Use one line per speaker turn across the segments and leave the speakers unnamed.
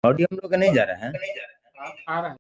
Audio हम लोग का नहीं जा रहा है।
आ रहा है।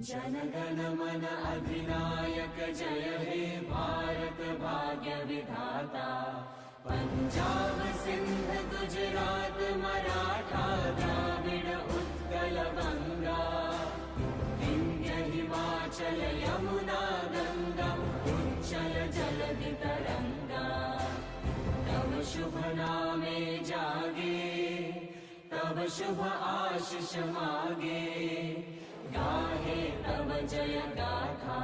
जनगण मन अधिनायक जय हे भारत भाग्य विधाता। पंजाब सिंध गुजरात मराठा द्राविड़ उत्कल बंगा। विंध्य हिमाचल यमुना गंगा उच्चल जलधि तरंगा। तव शुभ नामे जागे तव शुभ आशीष मागे। गाहे तव जय गाथा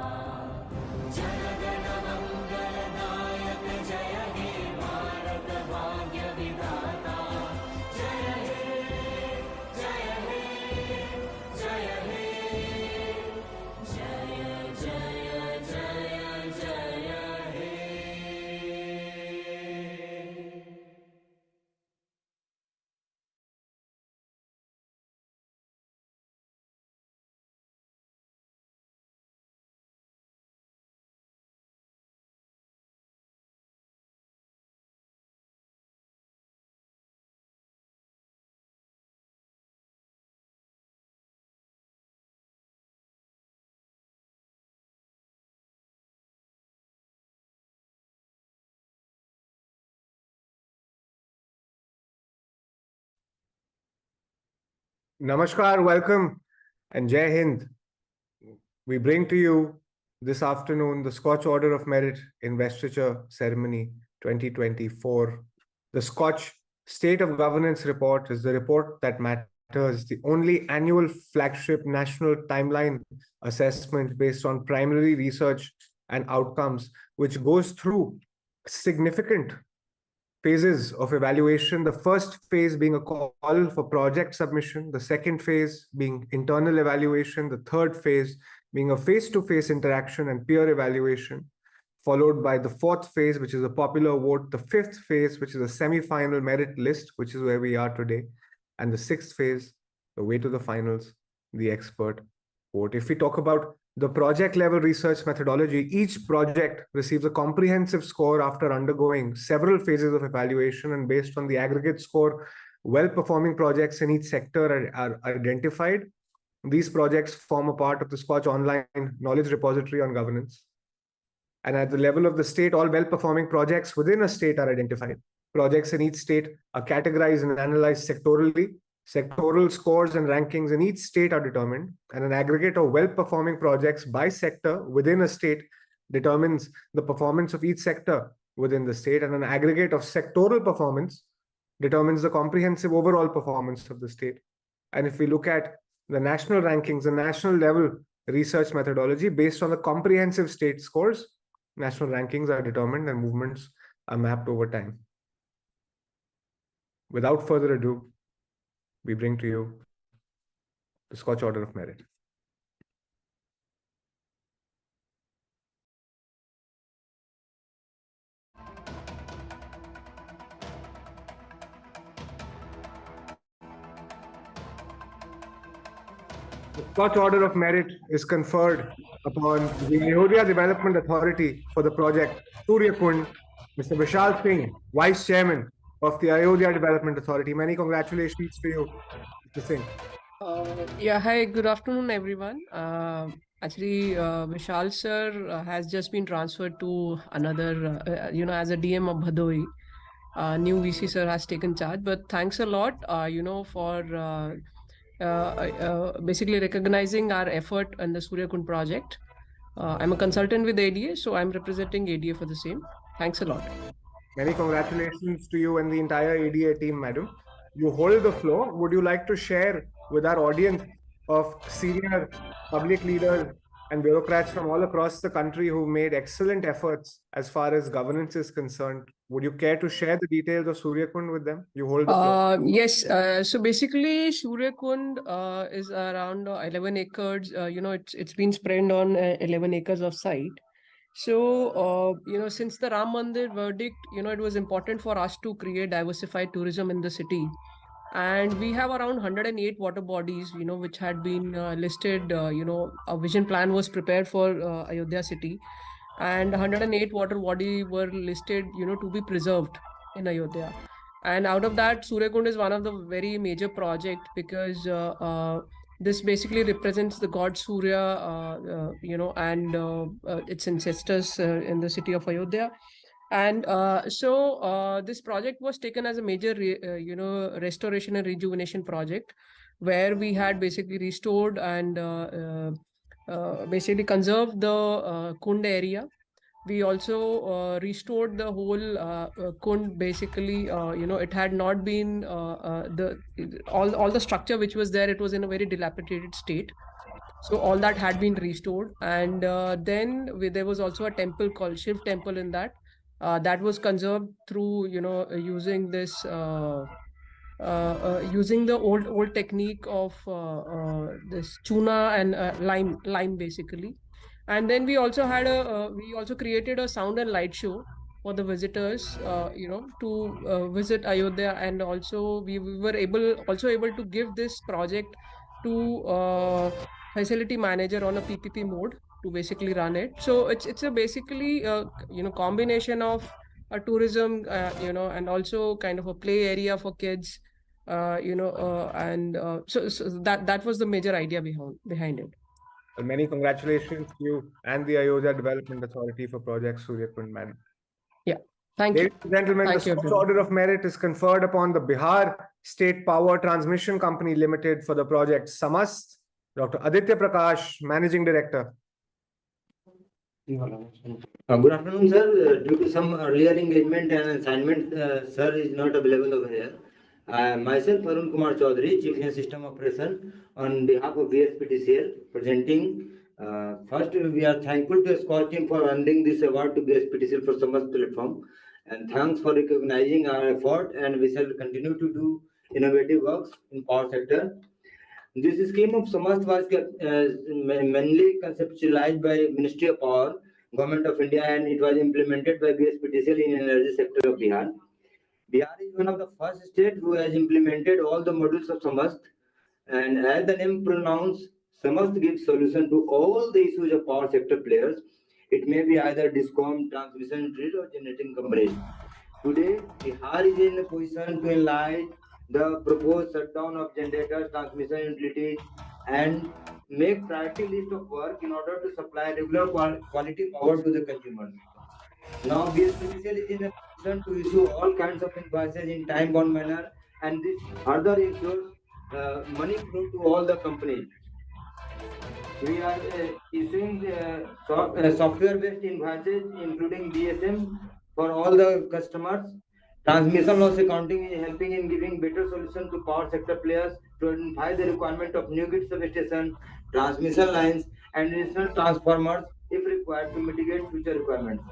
जनगण मंगलदायक जय हे भारत भाग्य विधाता। जय हे जय हे जय हे जय जय जय जय हे।
Namaskar, welcome, and Jai Hind. We bring to you this afternoon the Scotch Order of Merit Investiture Ceremony 2024. The Scotch State of Governance Report is the report that matters, the only annual flagship national timeline assessment based on primary research and outcomes, which goes through significant phases of evaluation. The first phase being a call for project submission, the second phase being internal evaluation, the third phase being a face-to-face interaction and peer evaluation, followed by the fourth phase, which is a popular vote, the fifth phase, which is a semi-final merit list, which is where we are today, and the sixth phase, the way to the finals, the expert vote. If we talk about the project level research methodology, each project receives a comprehensive score after undergoing several phases of evaluation, and based on the aggregate score, well-performing projects in each sector are identified. These projects form a part of the Scotch Online Knowledge Repository on Governance. And at the level of the state, all well-performing projects within a state are identified. Projects in each state are categorized and analyzed sectorally. Sectoral scores and rankings in each state are determined, and an aggregate of well-performing projects by sector within a state determines the performance of each sector within the state, and an aggregate of sectoral performance determines the comprehensive overall performance of the state. And if we look at the national rankings, the national level research methodology based on the comprehensive state scores, national rankings are determined and movements are mapped over time. Without further ado, we bring to you the Scotch Order of Merit. The Scotch Order of Merit is conferred upon the Ayodhya Development Authority for the project Surya Kund, Mr. Vishal Singh, Vice Chairman of the Ayodhya Development Authority. Many congratulations to you, Mr. Singh.
Yeah, hi, good afternoon, everyone. Actually, Vishal sir has just been transferred to another, as a DM of Bhadoi. New VC sir has taken charge, but thanks a lot, for basically recognizing our effort on the Surya Kund project. I'm a consultant with ADA, so I'm representing ADA for the same. Thanks a lot.
Many congratulations to you and the entire ADA team, madam. You hold the floor. Would you like to share with our audience of senior public leaders and bureaucrats from all across the country who made excellent efforts as far as governance is concerned? Would you care to share the details of Surya Kund with them? You hold the floor.
Yes. So basically, Surya Kund is around 11 acres. It's been spread on 11 acres of site. So, since the Ram Mandir verdict, it was important for us to create diversified tourism in the city. And we have around 108 water bodies, which had been listed. A vision plan was prepared for Ayodhya city, and 108 water body were listed, to be preserved in Ayodhya. And out of that, Surya Kund is one of the very major project, because this basically represents the god Surya, and its ancestors in the city of Ayodhya. And so this project was taken as a major, restoration and rejuvenation project, where we had basically restored and basically conserved the Kund area. We also restored the whole Kund. Basically, it had not been all the structure which was there. It was in a very dilapidated state. So all that had been restored, and then there was also a temple called Shiv Temple in that. That was conserved through using this using the old technique of this chuna and lime basically. And then we also had we also created a sound and light show for the visitors, to visit Ayodhya, and also we were able to give this project to facility manager on a PPP mode to basically run it. So it's a basically combination of a tourism, and also kind of a play area for kids, and so that was the major idea behind it.
Well, many congratulations to you and the Ayodhya Development Authority for Project Surya Kund, madam.
Yeah. Thank you.
Ladies and gentlemen, the
Thank you,
SKOCH
everyone.
Order of Merit is conferred upon the Bihar State Power Transmission Company Limited for the project Samast. Dr. Aditya Prakash, Managing Director.
Good afternoon, sir. Due to some earlier engagement and assignment, sir is not available over here. Myself, Arun Kumar Chaudhary, Chief Engineer System Operation, on behalf of BSPTCL, presenting. First, we are thankful to SKOCH team for handing this award to BSPTCL for Samast platform, and thanks for recognizing our effort. And we shall continue to do innovative works in power sector. This scheme of Samast was mainly conceptualized by Ministry of Power, Government of India, and it was implemented by BSPTCL in energy sector of Bihar. Bihar is one of the first states who has implemented all the modules of Samast, and as the name pronounced, Samast gives solution to all the issues of power sector players. It may be either DISCOM, transmission grid, or generating companies. Today, Bihar is in a position to enlighten the proposed shutdown of generators, transmission utilities, and make priority list of work in order to supply regular quality power to the consumers. Now, BSPTCL is in a position to issue all kinds of invoices in time-bound manner, and this further ensures money flow to all the companies. We are issuing software-based invoices, including DSM, for all the customers. Transmission loss accounting is helping in giving better solution to power sector players to identify the requirement of new grid substation, transmission lines, and additional transformers if required to mitigate future requirements.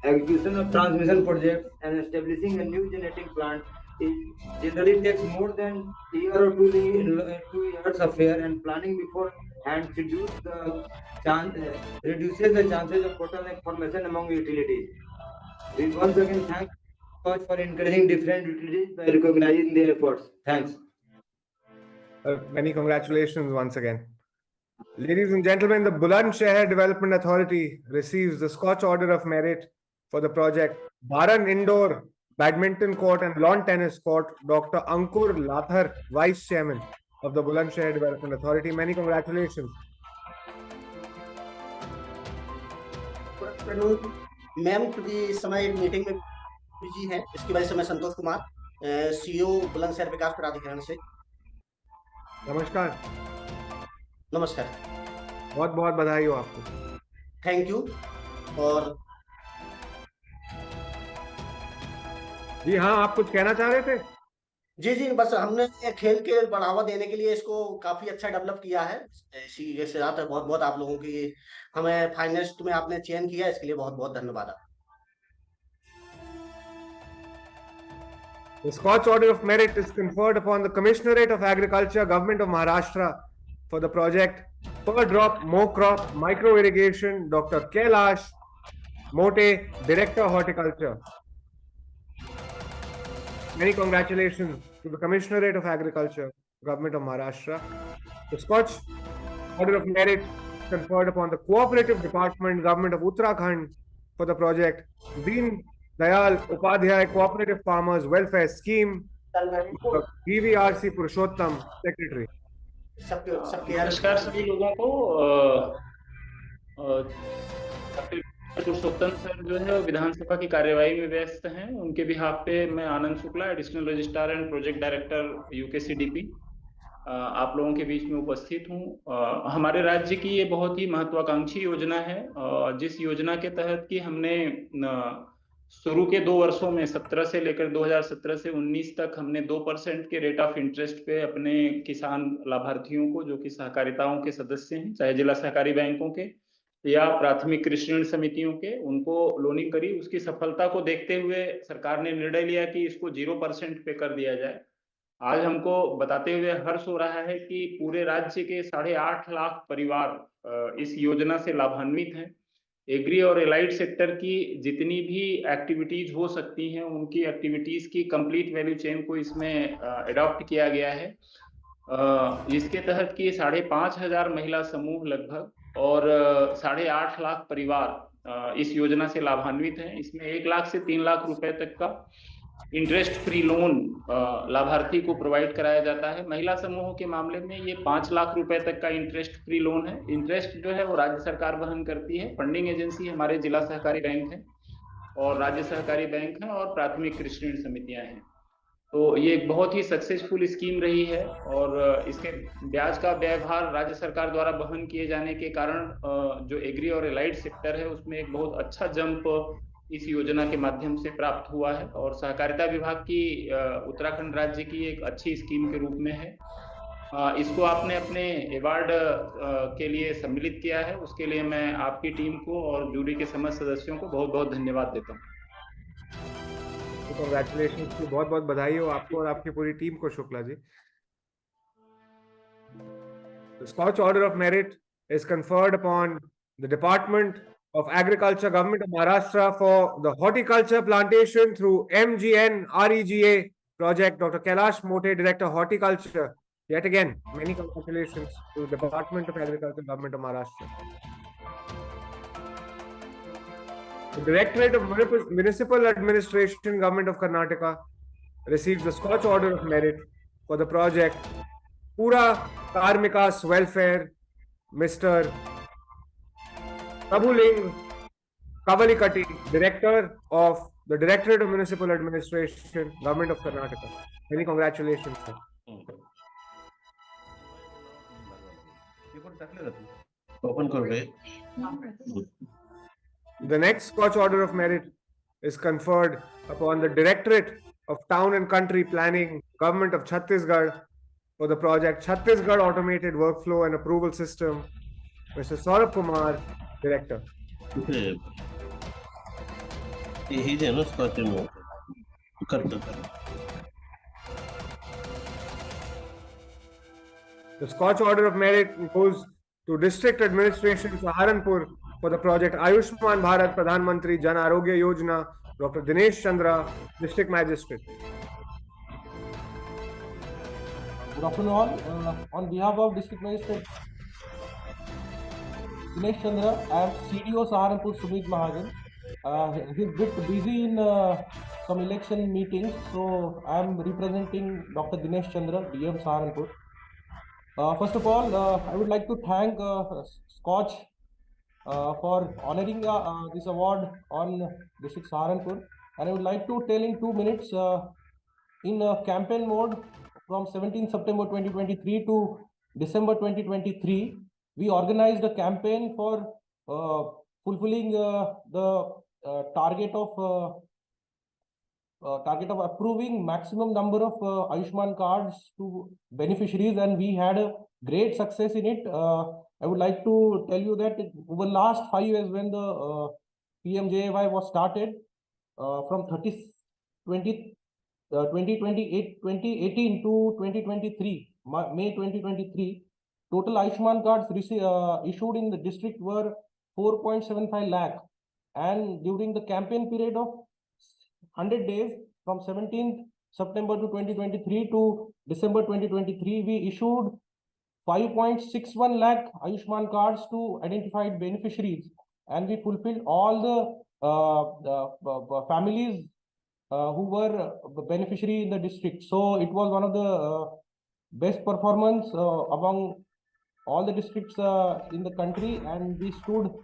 Execution of transmission projects and establishing a new generating plant is generally takes more than a year or 2 years affair, and planning beforehand reduces the chances of bottleneck formation among utilities. We once again thank SKOCH for encouraging different utilities by recognizing their efforts. Thanks.
Many congratulations once again. Ladies and gentlemen, the Bulandshahr Development Authority receives the SKOCH Order of Merit for the project Baran Indoor Badminton Court and Lawn Tennis Court, Dr. Ankur Lathar, Vice Chairman of the Bulandshahr Development Authority. Many congratulations.
Ma'am क्योंकि समय meeting में busy हैं, इसकी वजह से मैं Santosh Kumar, CEO Bulandshahr विकास प्राधिकरण से।
नमस्कार।
नमस्कार।
बहुत बहुत बधाई हो आपको।
Thank you. और
जी हाँ, आप कुछ कहना चाह रहे थे?
जी, बस हमने खेल के बढ़ावा देने के लिए इसको काफी अच्छा डेवलप किया है। इसी के साथ बहुत बहुत आप लोगों की हमें फाइनलिस्ट में आपने चयन किया, इसके लिए बहुत बहुत धन्यवाद।
The SKOCH Order of Merit is conferred upon the Commissionerate of Agriculture, Government of Maharashtra, for the project Per Drop Mo Crop Micro Irrigation, Dr. Kailash Mote, Director Horticulture. Many congratulations to the Commissionerate of Agriculture, Government of Maharashtra. The SKOCH Order of Merit conferred upon the Cooperative Department, Government of Uttarakhand, for the project Deen Dayal Upadhyay Cooperative Farmers Welfare Scheme, DVRC Purushottam, Secretary.
नमस्कार सभी लोगों को। पुरुषोत्तम sir जो है विधानसभा की कार्यवाही में व्यस्त हैं, उनके बिहाफ पे मैं Anand Shukla, additional registrar and project director UKCDP, आप लोगों के बीच में उपस्थित हूँ। हमारे राज्य की ये बहुत ही महत्वाकांक्षी योजना है, जिस योजना के तहत कि हमने शुरू के 2 वर्षों में 17 से लेकर 2017 से 19 तक हमने 2% के रेट ऑफ इंटरेस्ट पे अपने किसान लाभार्थियों को, जो कि सहकारिताओं के सदस्य हैं, चाहे जिला सहकारी बैंकों के या प्राथमिक कृषि ऋण समितियों के, उनको लोनिंग करी। उसकी सफलता को देखते हुए सरकार ने निर्णय लिया कि इसको 0% पे कर दिया जाए। आज हमको बताते हुए हर्ष हो रहा है कि पूरे राज्य के 8.5 लाख परिवार इस योजना से लाभान्वित हैं। एग्री और एलाइड सेक्टर की जितनी भी एक्टिविटीज हो सकती हैं, उनकी एक्टिविटीज की कंप्लीट वैल्यू चेन को इसमें अडॉप्ट किया गया है, जिसके तहत कि 5,500 महिला समूह लगभग और 8.5 लाख परिवार इस योजना से लाभान्वित हैं। इसमें 1 लाख से 3 लाख रुपए तक का इंटरेस्ट फ्री लोन लाभार्थी को प्रोवाइड कराया जाता है। महिला समूहों के मामले में ये 5 लाख रुपए तक का इंटरेस्ट फ्री लोन है। इंटरेस्ट जो है वो राज्य सरकार वहन करती है। फंडिंग एजेंसी हमारे जिला सहकारी बैंक है। और राज्य सहकारी बैंक हैं और प्राथमिक कृषि ऋण समितियां हैं। तो ये एक बहुत ही सक्सेसफुल स्कीम रही है और इसके ब्याज का व्ययभार राज्य सरकार द्वारा वहन किए जाने के कारण जो एग्री और एलाइड सेक्टर है उसमें एक बहुत अच्छा जंप इस योजना के माध्यम से प्राप्त हुआ है और सहकारिता विभाग की उत्तराखंड राज्य की एक अच्छी स्कीम के रूप में है। इसको आपने अपने अवार्ड के लिए सम्मिलित किया है, उसके लिए मैं आपकी टीम को और जूरी के समस्त सदस्यों को बहुत बहुत धन्यवाद देता हूँ।
Congratulations की बहुत बहुत बधाई हो आपको और आपकी पूरी टीम को, Shukla ji. The Scotch Order of Merit is conferred upon the Department of Agriculture, Government of Maharashtra for the horticulture plantation through MGN REGA project. Dr. Kailash Mote, Director Horticulture. Yet again, many congratulations to the Department of Agriculture, Government of Maharashtra. The Directorate of Municipal Administration, Government of Karnataka received the Scotch Order of Merit for the project Pura Karmikas Welfare, Mr. Prabhuling Kavalikati, Director of the Directorate of Municipal Administration, Government of Karnataka. Many congratulations, sir. The next Scotch Order of Merit is conferred upon the Directorate of Town and Country Planning, Government of Chhattisgarh, for the project Chhattisgarh Automated Workflow and Approval System, Mr. Saurabh Kumar, Director. The Scotch Order of Merit goes to District Administration Saharanpur for the project Ayushman Bharat Pradhan Mantri Jan Arogya Yojana, Dr. Dinesh Chandra, District Magistrate.
Good afternoon all. On behalf of District Magistrate Dinesh Chandra, I am CDO Saharanpur Sumit Mahajan. He's a bit busy in some election meetings, so I am representing Dr. Dinesh Chandra, DM Saharanpur. First of all, I would like to thank Scotch for honoring this award on District Saharanpur, and I would like to tell in 2 minutes in campaign mode from 17 September 2023 to December 2023, we organized a campaign for fulfilling the target of approving maximum number of Ayushman cards to beneficiaries, and we had a great success in it. I would like to tell you that over last 5 years, when the PMJAY was started, from 2018 to 2023, May 2023, total Ayushman cards issued in the district were 4.75 lakh. And during the campaign period of 100 days, from 17th September to 2023 to December 2023, we issued 5.61 lakh Ayushman cards to identified beneficiaries, and we fulfilled all the families who were beneficiary in the district. So it was one of the best performance among all the districts in the country, and we stood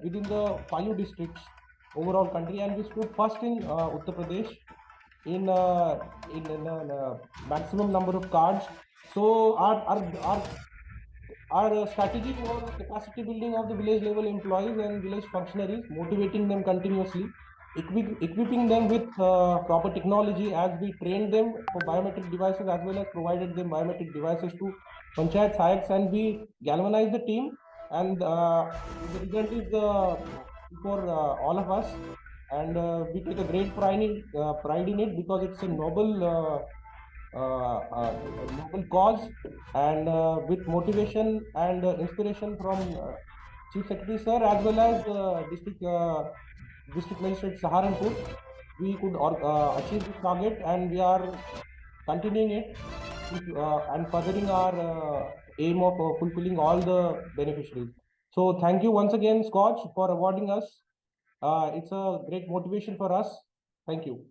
within the 5 districts overall country, and we stood first in Uttar Pradesh in maximum number of cards. So our strategy was capacity building of the village level employees and village functionaries, motivating them continuously, equipping them with proper technology as we trained them for biometric devices, as well as provided them biometric devices to Panchayat Sahayaks, and we galvanized the team, and the result is for all of us, and we take a great pride in it, because it's a noble cause, and with motivation and inspiration from Chief Secretary Sir, as well as District Magistrate Saharanpur, we could achieve this target, and we are continuing it and furthering our aim of fulfilling all the beneficiaries. So thank you once again, Scotch, for awarding us. It's a great motivation for us. Thank you.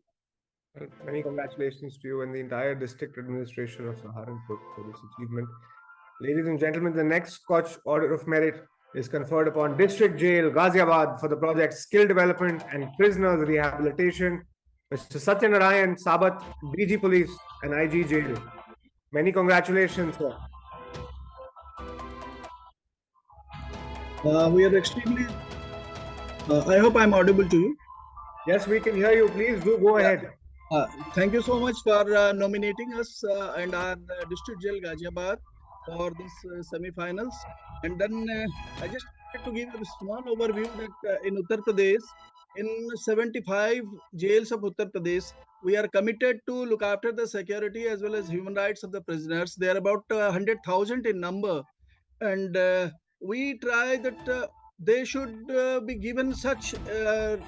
Many congratulations to you and the entire district administration of Saharanpur for this achievement. Ladies and gentlemen, the next Scotch Order of Merit is conferred upon District Jail, Ghaziabad, for the project Skill Development and Prisoners Rehabilitation. Mr. Satyanarayan Sabat, DG Police and IG Jail. Many congratulations, sir.
We are extremely. I hope I'm audible to you.
Yes, we can hear you. Please do go ahead.
Thank you so much for nominating us and our district jail Ghaziabad for this semi-finals. And then I just wanted to give a small overview that in Uttar Pradesh, in 75 jails of Uttar Pradesh, we are committed to look after the security as well as human rights of the prisoners. They are about 100,000 in number. And we try that they should be given such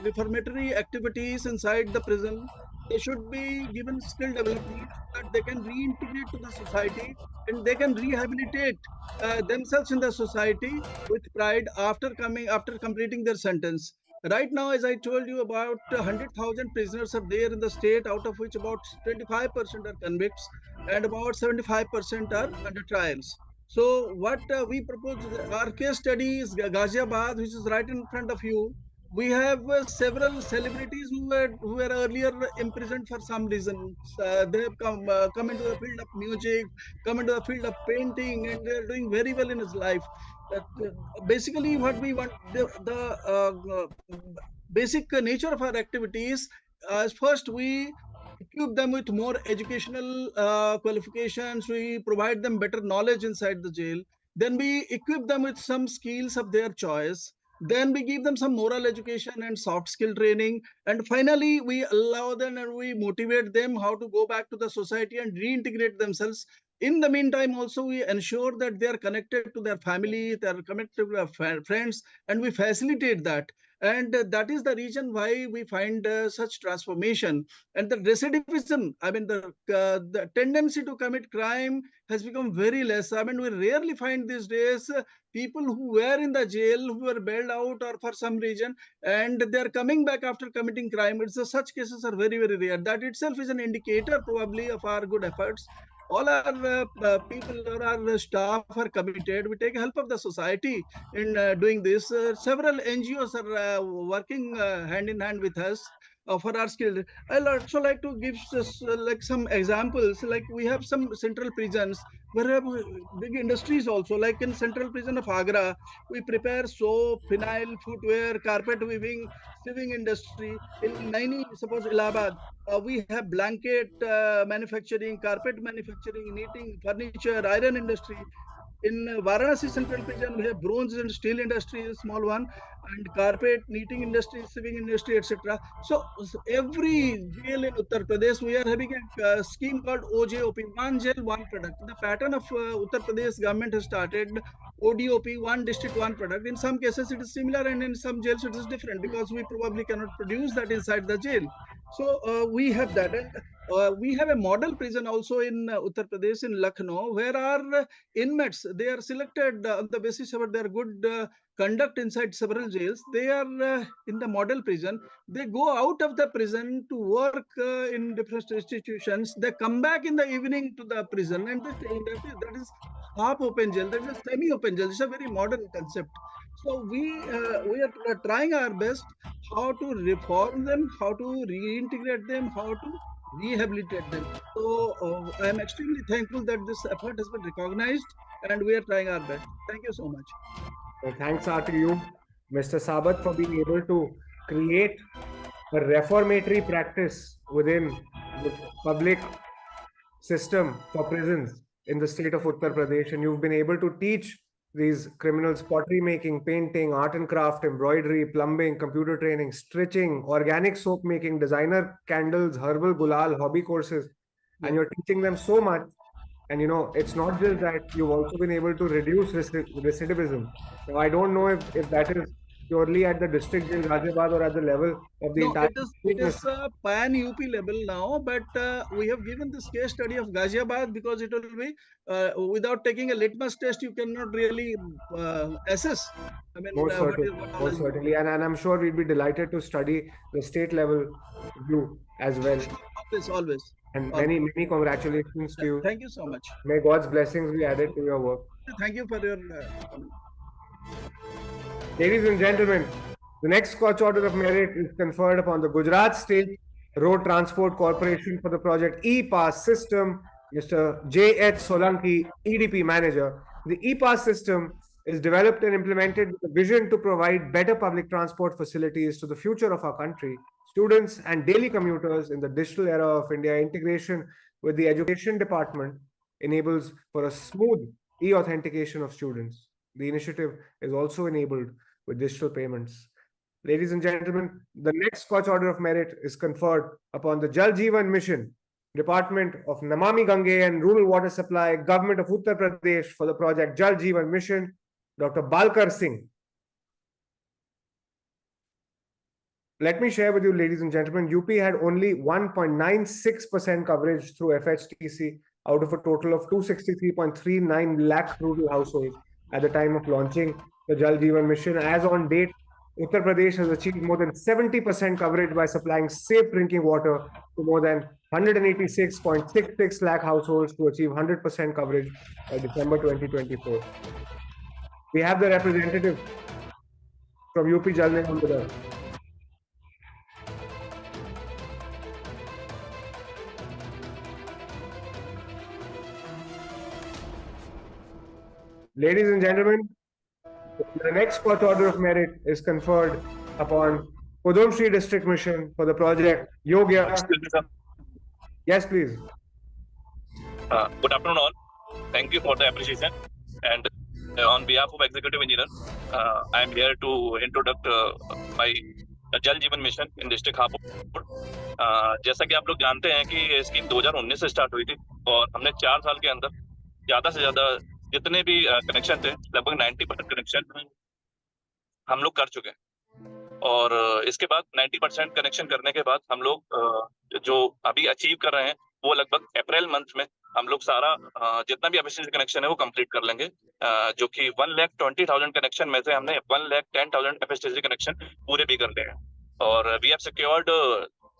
reformatory activities inside the prison. They should be given skill development so that they can reintegrate to the society and they can rehabilitate themselves in the society with pride after completing their sentence. Right now, as I told you, about 100,000 prisoners are there in the state, out of which about 25% are convicts and about 75% are under trials. So what we propose, our case study is Ghaziabad, which is right in front of you. We have several celebrities who were earlier imprisoned for some reason. They have come into the field of music, come into the field of painting, and they are doing very well in his life. Basically, what we want, the basic nature of our activities is first we equip them with more educational qualifications. We provide them better knowledge inside the jail. Then we equip them with some skills of their choice. Then we give them some moral education and soft skill training. And finally, we allow them and we motivate them how to go back to the society and reintegrate themselves. In the meantime, also, we ensure that they are connected to their family, they are connected to their friends, and we facilitate that. And that is the reason why we find such transformation. And the recidivism, I mean, the tendency to commit crime has become very less. I mean, we rarely find these days people who were in the jail, who were bailed out or for some reason, and they're coming back after committing crime. Such cases are very, very rare. That itself is an indicator probably of our good efforts. All our people or our staff are committed. We take help of the society in doing this. Several NGOs are working hand in hand with us for our skill. I'll also like to give like some examples. Like we have some central prisons where we have big industries also. Like in central prison of Agra, we prepare soap, phenyl, footwear, carpet weaving, sewing industry. In Naini, suppose Allahabad, we have blanket manufacturing, carpet manufacturing, knitting, furniture, iron industry. In Varanasi Central Prison, we have bronze and steel industry, a small one, and carpet, knitting industry, sewing industry, etc. So every jail in Uttar Pradesh, we are having a scheme called OJOP, one jail, one product. The pattern of Uttar Pradesh government has started ODOP, one district, one product. In some cases, it is similar, and in some jails, it is different because we probably cannot produce that inside the jail. So we have that. And we have a model prison also in Uttar Pradesh, in Lucknow, where our inmates, they are selected on the basis of their good conduct inside several jails. They are in the model prison. They go out of the prison to work in different institutions. They come back in the evening to the prison, and that is half open jail. That is a semi-open jail. It's a very modern concept. So we are trying our best how to reform them, how to reintegrate them, how to rehabilitate them. So I am extremely thankful that this effort has been recognized, and we are trying our best. Thank you so much.
Well, thanks are to you, Mr. Sabat, for being able to create a reformatory practice within the public system for prisons in the state of Uttar Pradesh, and you've been able to teach these criminals pottery making, painting, art and craft, embroidery, plumbing, computer training, stitching, organic soap making, designer candles, herbal gulal, hobby courses, and you're teaching them so much. And it's not just that, you've also been able to reduce recidivism. Now, I don't know if that is purely at the district jail Ghaziabad or at the level of the entire.
It is pan UP level now, but we have given this case study of Ghaziabad because it will be without taking a litmus test, you cannot really assess. I mean,
most certainly, and I'm sure we'd be delighted to study the state level view as well.
Always.
And many congratulations to you.
Thank you so much.
May God's blessings be added to your work.
Thank you for your
Ladies and gentlemen, the next Scotch Order of Merit is conferred upon the Gujarat State Road Transport Corporation for the project E-Pass system, Mr. J.H. Solanki, EDP Manager. The E-Pass system is developed and implemented with a vision to provide better public transport facilities to the future of our country, students and daily commuters in the digital era of India. Integration with the Education Department enables for a smooth e-authentication of students. The initiative is also enabled with digital payments. Ladies and gentlemen, the next Scotch Order of Merit is conferred upon the Jal Jeevan Mission, Department of Namami Gange and Rural Water Supply, Government of Uttar Pradesh for the project Jal Jeevan Mission, Dr. Balkar Singh. Let me share with you, ladies and gentlemen, UP had only 1.96% coverage through FHTC out of a total of 263.39 lakh rural households at the time of launching the Jal Jeevan Mission. As on date, Uttar Pradesh has achieved more than 70% coverage by supplying safe drinking water to more than 186.66 lakh households to achieve 100% coverage by December 2024. We have the representative from UP Jal Nigam with us. Ladies and gentlemen, the next Scotch Order of Merit is conferred upon Kudumshree District Mission for the project Yogya. Yes, please.
Good afternoon, all. Thank you for the appreciation. And on behalf of Executive Engineer, I am here to introduce my Jal Jeevan Mission in District Hapur. जैसा कि आप लोग जानते हैं कि ये scheme 2019 से start हुई थी और हमने 4 साल के अंदर ज्यादा से ज्यादा जितने भी कनेक्शन थे लगभग 90% कनेक्शन हम लोग कर चुके हैं और इसके बाद 90% कनेक्शन करने के बाद हम लोग जो अभी अचीव कर रहे हैं वो लगभग अप्रैल मंथ में हम लोग सारा जितना भी एफएसटीसी कनेक्शन है वो कंप्लीट कर लेंगे जो कि 1,20,000 कनेक्शन में से हमने 1,10,000 एफएसटीसी कनेक्शन पूरे भी कर लिए हैं और we have secured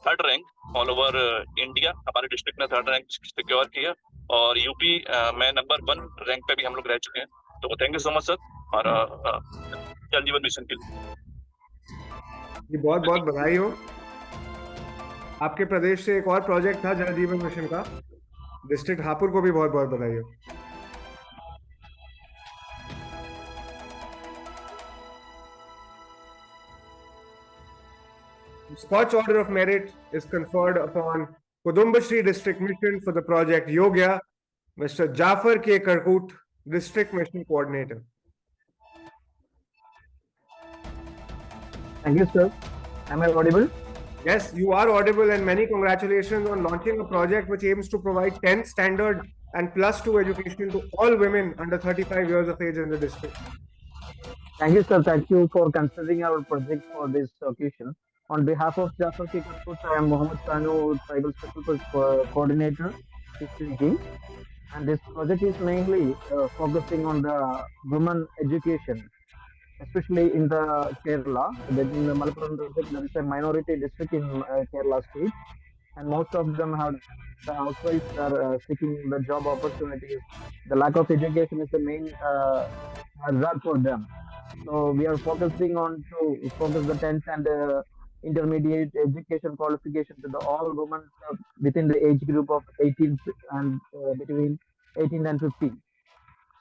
3rd rank all over India. हमारे डिस्ट्रिक्ट ने 3rd रैंक सिक्योर किया और यूपी में नंबर 1 रैंक पे भी हम लोग रह चुके हैं। तो thank you so much sir और जल जीवन मिशन के लिए
जी बहुत बहुत बधाई हो। आपके प्रदेश से एक और प्रोजेक्ट था जल जीवन मिशन का, डिस्ट्रिक्ट हापुड़ को भी बहुत बहुत बधाई हो। Scotch Order of Merit is conferred upon Kudumbashree District Mission for the project Yogya, Mr. Jafar K. Karkut, District Mission Coordinator.
Thank you, sir. Am I audible?
Yes, you are audible, and many congratulations on launching a project which aims to provide 10th standard and +2 education to all women under 35 years of age in the district.
Thank you, sir. Thank you for considering our project for this occasion. On behalf of Jafar K. Karkut, I am Mohammed Sanu, Tribal Special Coordinator, CCG. And this project is mainly focusing on the women education, especially in the Kerala. In the Malappuram district, there is a minority district in Kerala state, and most of them have the housewives are seeking the job opportunities. The lack of education is the main hazard for them. So we are focusing on to focus the 10th and intermediate education qualification to the all women within the age group of 18 and between 18 and 50.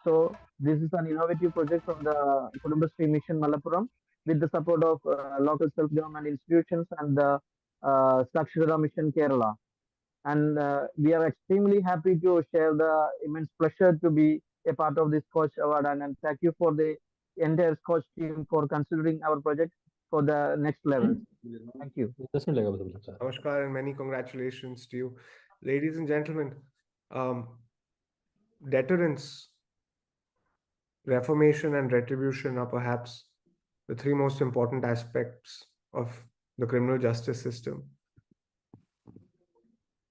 So this is an innovative project from the Kudumbashree Mission Malappuram with the support of local self-government institutions and the Sakshara Mission Kerala. And we are extremely happy to share the immense pleasure to be a part of this Scotch Award. And thank you for the entire Scotch team for considering our project for the next level. Thank you.
Namaskar and many congratulations to you. Ladies and gentlemen, deterrence, reformation and retribution are perhaps the 3 most important aspects of the criminal justice system.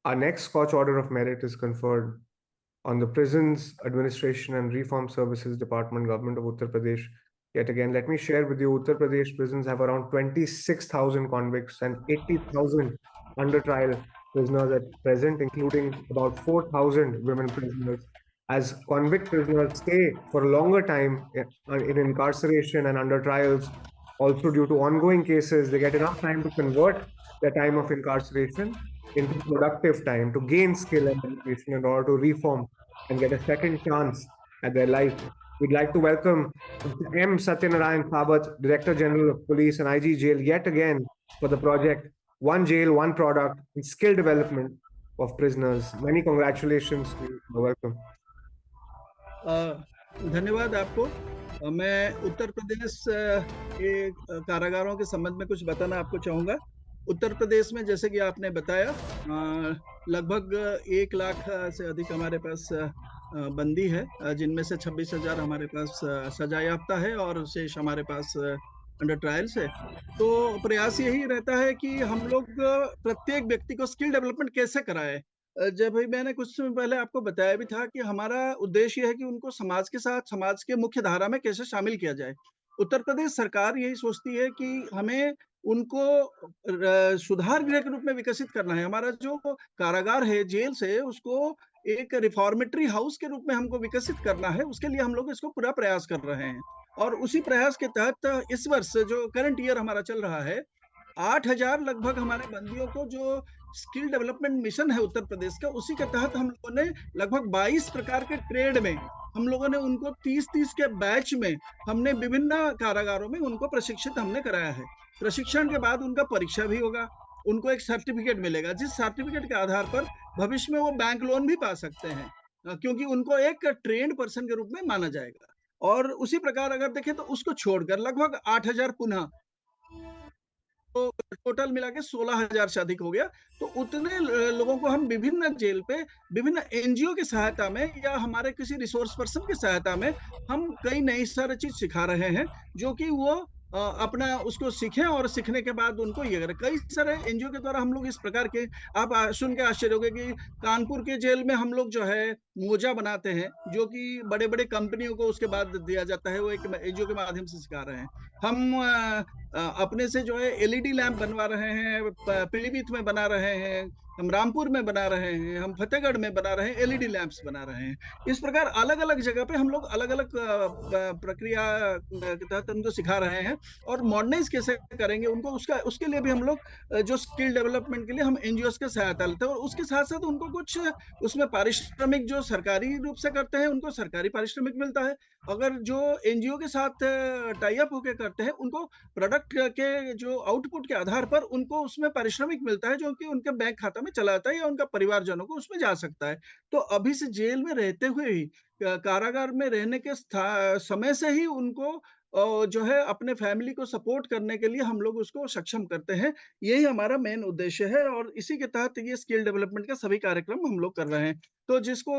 Our next Scotch Order of Merit is conferred on the Prisons Administration and Reform Services Department, Government of Uttar Pradesh. Yet again, let me share with you, Uttar Pradesh prisons have around 26,000 convicts and 80,000 under trial prisoners at present, including about 4,000 women prisoners. as convict prisoners stay for a longer time in incarceration and under trials, also due to ongoing cases, they get enough time to convert their time of incarceration into productive time to gain skill and education in order to reform and get a second chance at their life. We'd like to welcome Mr. M. Satyanarayan Sabat, Director General of Police and IG Jail, yet again for the project One Jail, One Product and Skill Development of Prisoners. Many congratulations to you. Welcome.
धन्यवाद आपको। मैं उत्तर प्रदेश के कारागारों के संबंध में कुछ बताना आपको चाहूँगा। उत्तर प्रदेश में जैसे कि आपने बताया लगभग 1 लाख से अधिक हमारे पास बंदी है, जिनमें से 26,000 हमारे पास सजा याफ्ता है और शेष हमारे पास अंडर ट्रायल्स है। तो प्रयास यही रहता है कि हम लोग प्रत्येक व्यक्ति को स्किल डेवलपमेंट कैसे कराएं। जब भी मैंने कुछ समय पहले आपको बताया भी था कि हमारा उद्देश्य है कि उनको समाज के साथ, समाज के मुख्य धारा में कैसे शामिल किया जाए। उत्तर प्रदेश सरकार यही सोचती है कि हमें उनको सुधार गृह के रूप में विकसित करना है। हमारा जो कारागार है, जेल से, उसको एक रिफॉर्मेटरी हाउस के रूप में हमको विकसित करना है। उसके लिए हम लोग इसको पूरा प्रयास कर रहे हैं और उसी प्रयास के तहत इस वर्ष जो करंट ईयर हमारा चल रहा है, 8,000 लगभग हमारे बंदियों को जो स्किल डेवलपमेंट मिशन है उत्तर प्रदेश का, उसी के तहत हम लोगों ने लगभग 22 प्रकार के ट्रेड में हम लोगों ने उनको 30-30 के बैच में हमने विभिन्न कारागारों में उनको प्रशिक्षित हमने कराया है। प्रशिक्षण के बाद उनका परीक्षा भी होगा, उनको एक सर्टिफिकेट मिलेगा, जिस सर्टिफिकेट के आधार पर भविष्य में वो बैंक लोन भी पा सकते हैं, क्योंकि उनको एक ट्रेन्ड पर्सन के रूप में माना जाएगा। और उसी प्रकार अगर देखें तो उसको छोड़कर लगभग 8,000 पुनः, तो टोटल मिला के 16,000 से अधिक हो गया। तो उतने लोगों को हम विभिन्न जेल पे विभिन्न एनजीओ की सहायता में या हमारे किसी रिसोर्स पर्सन की सहायता में हम कई नई सारी चीज सिखा रहे हैं, जो कि वो अपना उसको सीखें और सीखने के बाद उनको ये करें। कई सारे एनजीओ के द्वारा हम लोग इस प्रकार के, आप सुन के आश्चर्य होंगे कि कानपुर के जेल में हम लोग जो है मोजा बनाते हैं, जो कि बड़े बड़े कंपनियों को उसके बाद दिया जाता है, वो एक एनजीओ के माध्यम से सिखा रहे हैं। हम अपने से जो है एलईडी लैंप बनवा रहे हैं, पीलीभीत में बना रहे हैं, हम रामपुर में बना रहे हैं, हम फतेहगढ़ में बना रहे हैं, एलईडी लैंप्स बना रहे हैं। इस प्रकार अलग अलग जगह पे हम लोग अलग अलग प्रक्रिया के तहत उनको सिखा रहे हैं और मॉडर्नाइज कैसे करेंगे उनको, उसके लिए भी हम लोग जो स्किल डेवलपमेंट के लिए हम एनजीओ की सहायता लेते हैं। और उसके साथ साथ उनको कुछ उसमें पारिश्रमिक जो सरकारी रूप से करते हैं उनको सरकारी पारिश्रमिक मिलता है। अगर जो एनजीओ के साथ टाई अप होकर करते हैं उनको प्रोडक्ट के जो आउटपुट के आधार पर उनको उसमें पारिश्रमिक मिलता है, जो कि उनके बैंक खाता में चला जाता है या उनका परिवारजनों को उसमें जा सकता है। तो अभी से जेल में रहते हुए ही, कारागार में रहने के समय से ही उनको जो है अपने फैमिली को सपोर्ट करने के लिए हम लोग उसको सक्षम करते हैं। यही हमारा मेन उद्देश्य है और इसी के तहत ये स्किल डेवलपमेंट का सभी कार्यक्रम हम लोग कर रहे हैं। तो जिसको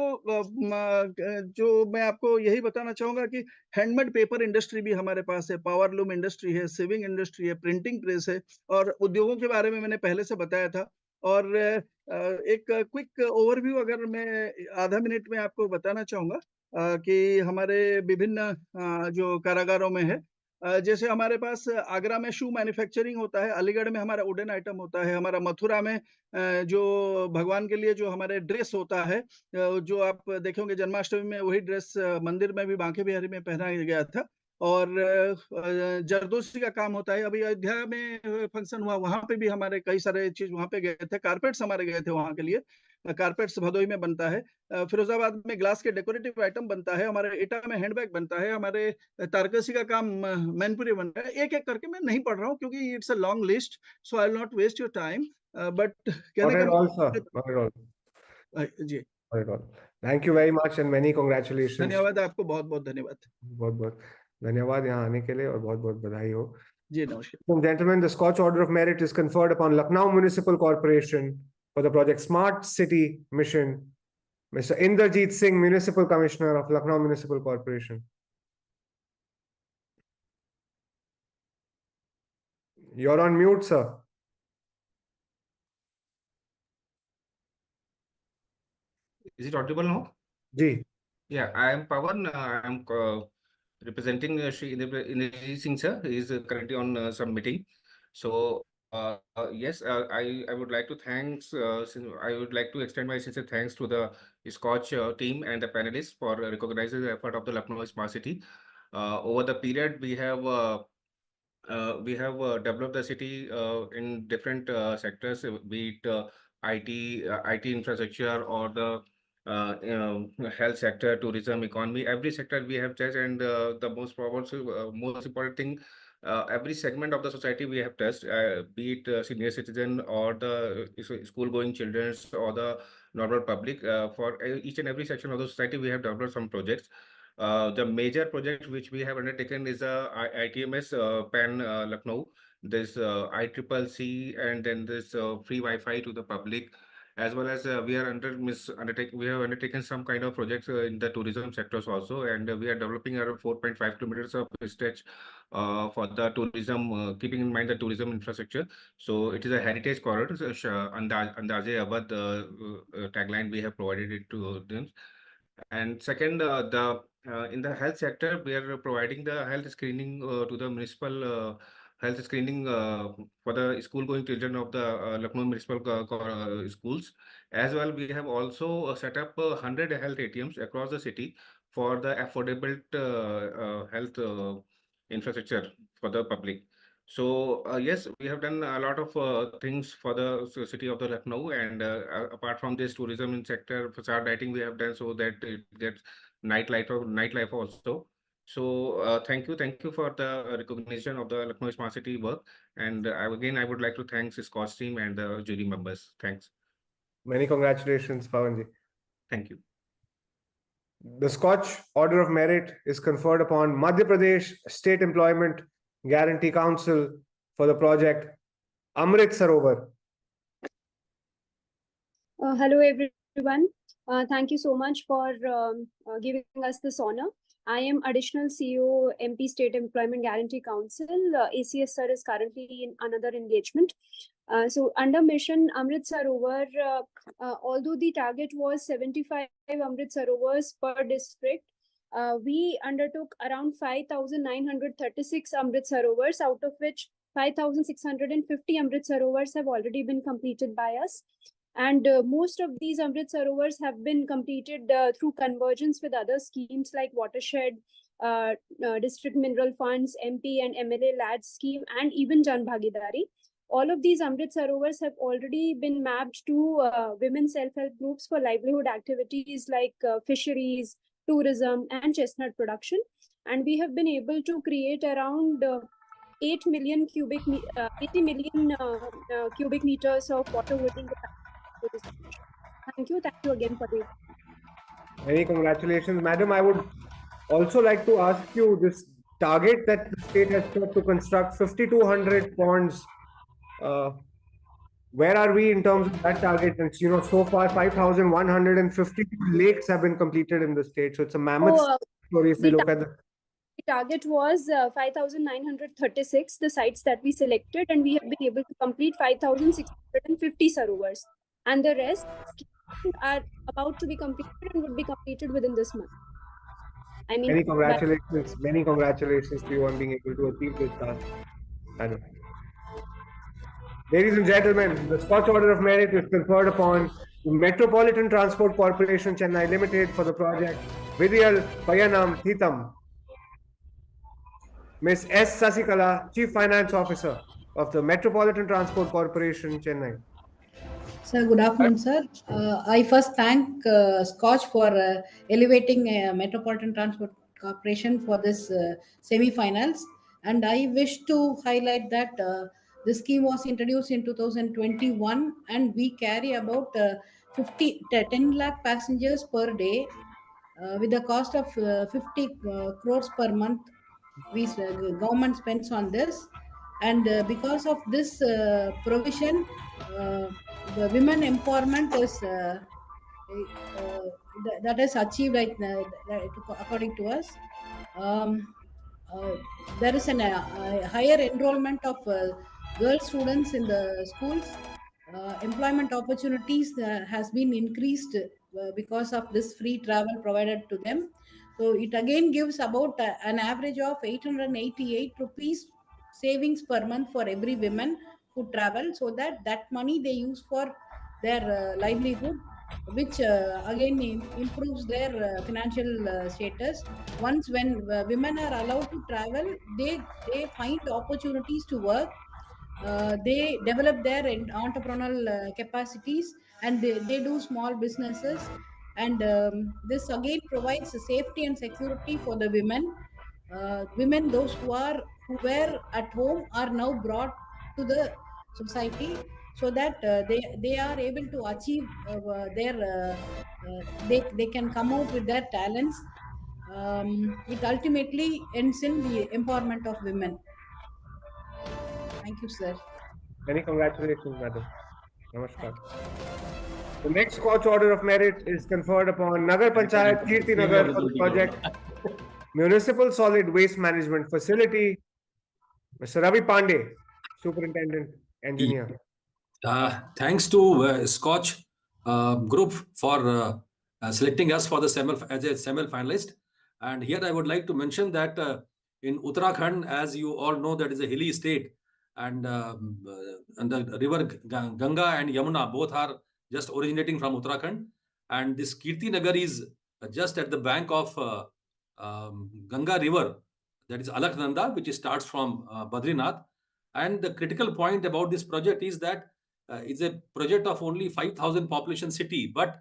जो मैं आपको यही बताना चाहूंगा कि हैंडमेड पेपर इंडस्ट्री भी हमारे पास है, पावर लूम इंडस्ट्री है, सेविंग इंडस्ट्री है, प्रिंटिंग प्रेस है और उद्योगों के बारे में मैंने पहले से बताया था। और एक क्विक ओवरव्यू अगर मैं आधा मिनट में आपको बताना चाहूंगा कि हमारे विभिन्न जो कारागारों में है, जैसे हमारे पास आगरा में शू मैन्युफैक्चरिंग होता है, अलीगढ़ में हमारा वुडन आइटम होता है, हमारा मथुरा में जो भगवान के लिए जो हमारे ड्रेस होता है, जो आप देखेंगे जन्माष्टमी में वही ड्रेस मंदिर में भी बांके बिहारी में पहनाया गया था। और जरदोशी का काम होता है। अभी अयोध्या में फंक्शन हुआ, वहां पे भी हमारे कई सारे चीज वहां पे गए थे, कारपेट्स हमारे गए थे वहां के लिए, कारपेट्स भदोही में बनता है, फिरोजाबाद में ग्लास के डेकोरेटिव आइटम बनता है, हमारे एटा में हैंडबैग बनता है, हमारे तारकसी का काम मैनपुरी बन रहा है। एक एक करके मैं नहीं पढ़ रहा हूँ क्योंकि it's a long list, so I will not waste your time, but कहने का जी
thank you very much and many congratulations.
धन्यवाद आपको, बहुत बहुत धन्यवाद।
बहुत बहुत धन्यवाद यहाँ आने के लिए और बहुत बहुत बधाई हो।
जी नमस्कार।
Gentlemen, the Scotch Order of Merit is conferred upon Lucknow Municipal Corporation for the project Smart City Mission. Mr. Inderjeet Singh, Municipal Commissioner of Lucknow Municipal Corporation. You're on mute, sir.
Is it audible now?
Ji.
Yeah, I am Pawan. I am representing Shri Inderjeet Singh sir. He is currently on some meeting. So Yes, I would like to thanks. I would like to extend my sincere thanks to the Scotch team and the panelists for recognizing the effort of the Lucknow Smart City. Over the period, we have developed the city in different sectors, be it IT infrastructure or the health sector, tourism, economy. Every sector we have touched, and the most important thing, every segment of the society we have touched, be it senior citizen or the school-going children or the normal public. For each and every section of the society, we have developed some projects. The major project which we have undertaken is ITMS PAN Lucknow. This ICCC, and then this free Wi-Fi to the public, as well as we have undertaken some kind of projects in the tourism sectors also, and we are developing around 4.5 kilometers of stretch for the tourism, keeping in mind the tourism infrastructure. So it is a heritage corridor. So, Andaze Abad tagline we have provided it to them. And second, the in the health sector, we are providing the health screening to the municipal health screening for the school-going children of the Lucknow municipal schools. As well, we have also set up 100 health ATMs across the city for the affordable health infrastructure for the public. So yes, we have done a lot of things for the city of the Lucknow, and apart from this tourism in sector, facade lighting we have done so that it gets nightlife also. So thank you for the recognition of the Lucknow Smart City work, and I would like to thank the Scotch team and the jury members. Thanks.
Many congratulations, Pawanji.
Thank you.
The Scotch Order of Merit is conferred upon Madhya Pradesh State Employment Guarantee Council for the project Amrit Sarovar.
Hello, everyone. Thank you so much for giving us this honor. I am Additional CEO, MP State Employment Guarantee Council. ACS sir is currently in another engagement. So under mission Amrit Sarovar, although the target was 75 Amrit Sarovars per district, we undertook around 5,936 Amrit Sarovars, out of which 5,650 Amrit Sarovars have already been completed by us. And most of these Amrit Sarovars have been completed through convergence with other schemes like watershed, district mineral funds, MP and MLA LAD scheme, and even Jan Bhagidari. All of these Amrit Sarovars have already been mapped to women self-help groups for livelihood activities like fisheries, tourism, and chestnut production. And we have been able to create around 80 million cubic meters of water holding capacity. Thank you again for the.
Many congratulations, madam. I would also like to ask you this target that the state has set to construct 5,200 ponds. Where are we in terms of that target? And so far 5,152 lakes have been completed in the state. So it's a mammoth story if we look at the
target was 5,936, the sites that we selected, and we have been able to complete 5,650 sarovars. And the rest are about to be completed and would be completed within this month.
Many congratulations to you on being able to achieve this task. Ladies and gentlemen, the Scotch Order of Merit is conferred upon the Metropolitan Transport Corporation Chennai Limited for the project Vidyal Payanam Thitam. Ms. S. Sasikala, Chief Finance Officer of the Metropolitan Transport Corporation Chennai.
Sir, good afternoon, sir. I first thank Scotch for elevating Metropolitan Transport Corporation for this semi-finals, and I wish to highlight that this scheme was introduced in 2021, and we carry about 10 lakh passengers per day with a cost of 50 crores per month. Government spends on this, and because of this provision, the women empowerment is that is achieved according to us. There is a higher enrollment of girl students in the schools. Employment opportunities has been increased because of this free travel provided to them. So it again gives about an average of 888 rupees savings per month for every woman could travel, so that money they use for their livelihood, which again improves their financial status. Once when women are allowed to travel, they find opportunities to work. They develop their entrepreneurial capacities, and they do small businesses, and this again provides safety and security for the women. Women, those who were at home, are now brought to the society, so that they are able to achieve their they can come out with their talents. It ultimately ends in the empowerment of women. Thank you, sir.
Many congratulations, madam. Namaskar. The next Scotch Order of Merit is conferred upon Nagar Panchayat Kirti Nagar for the project Municipal Solid Waste Management Facility. Mr. Ravi Pandey, Superintendent Engineer.
Thanks to Scotch Group for selecting us for the as a semi-finalist. And here I would like to mention that in Uttarakhand, as you all know, that is a hilly state, and the river Ganga and Yamuna both are just originating from Uttarakhand, and this Kirti Nagar is just at the bank of Ganga river, that is Alaknanda, which starts from Badrinath. And the critical point about this project is that it's a project of only 5,000 population city, but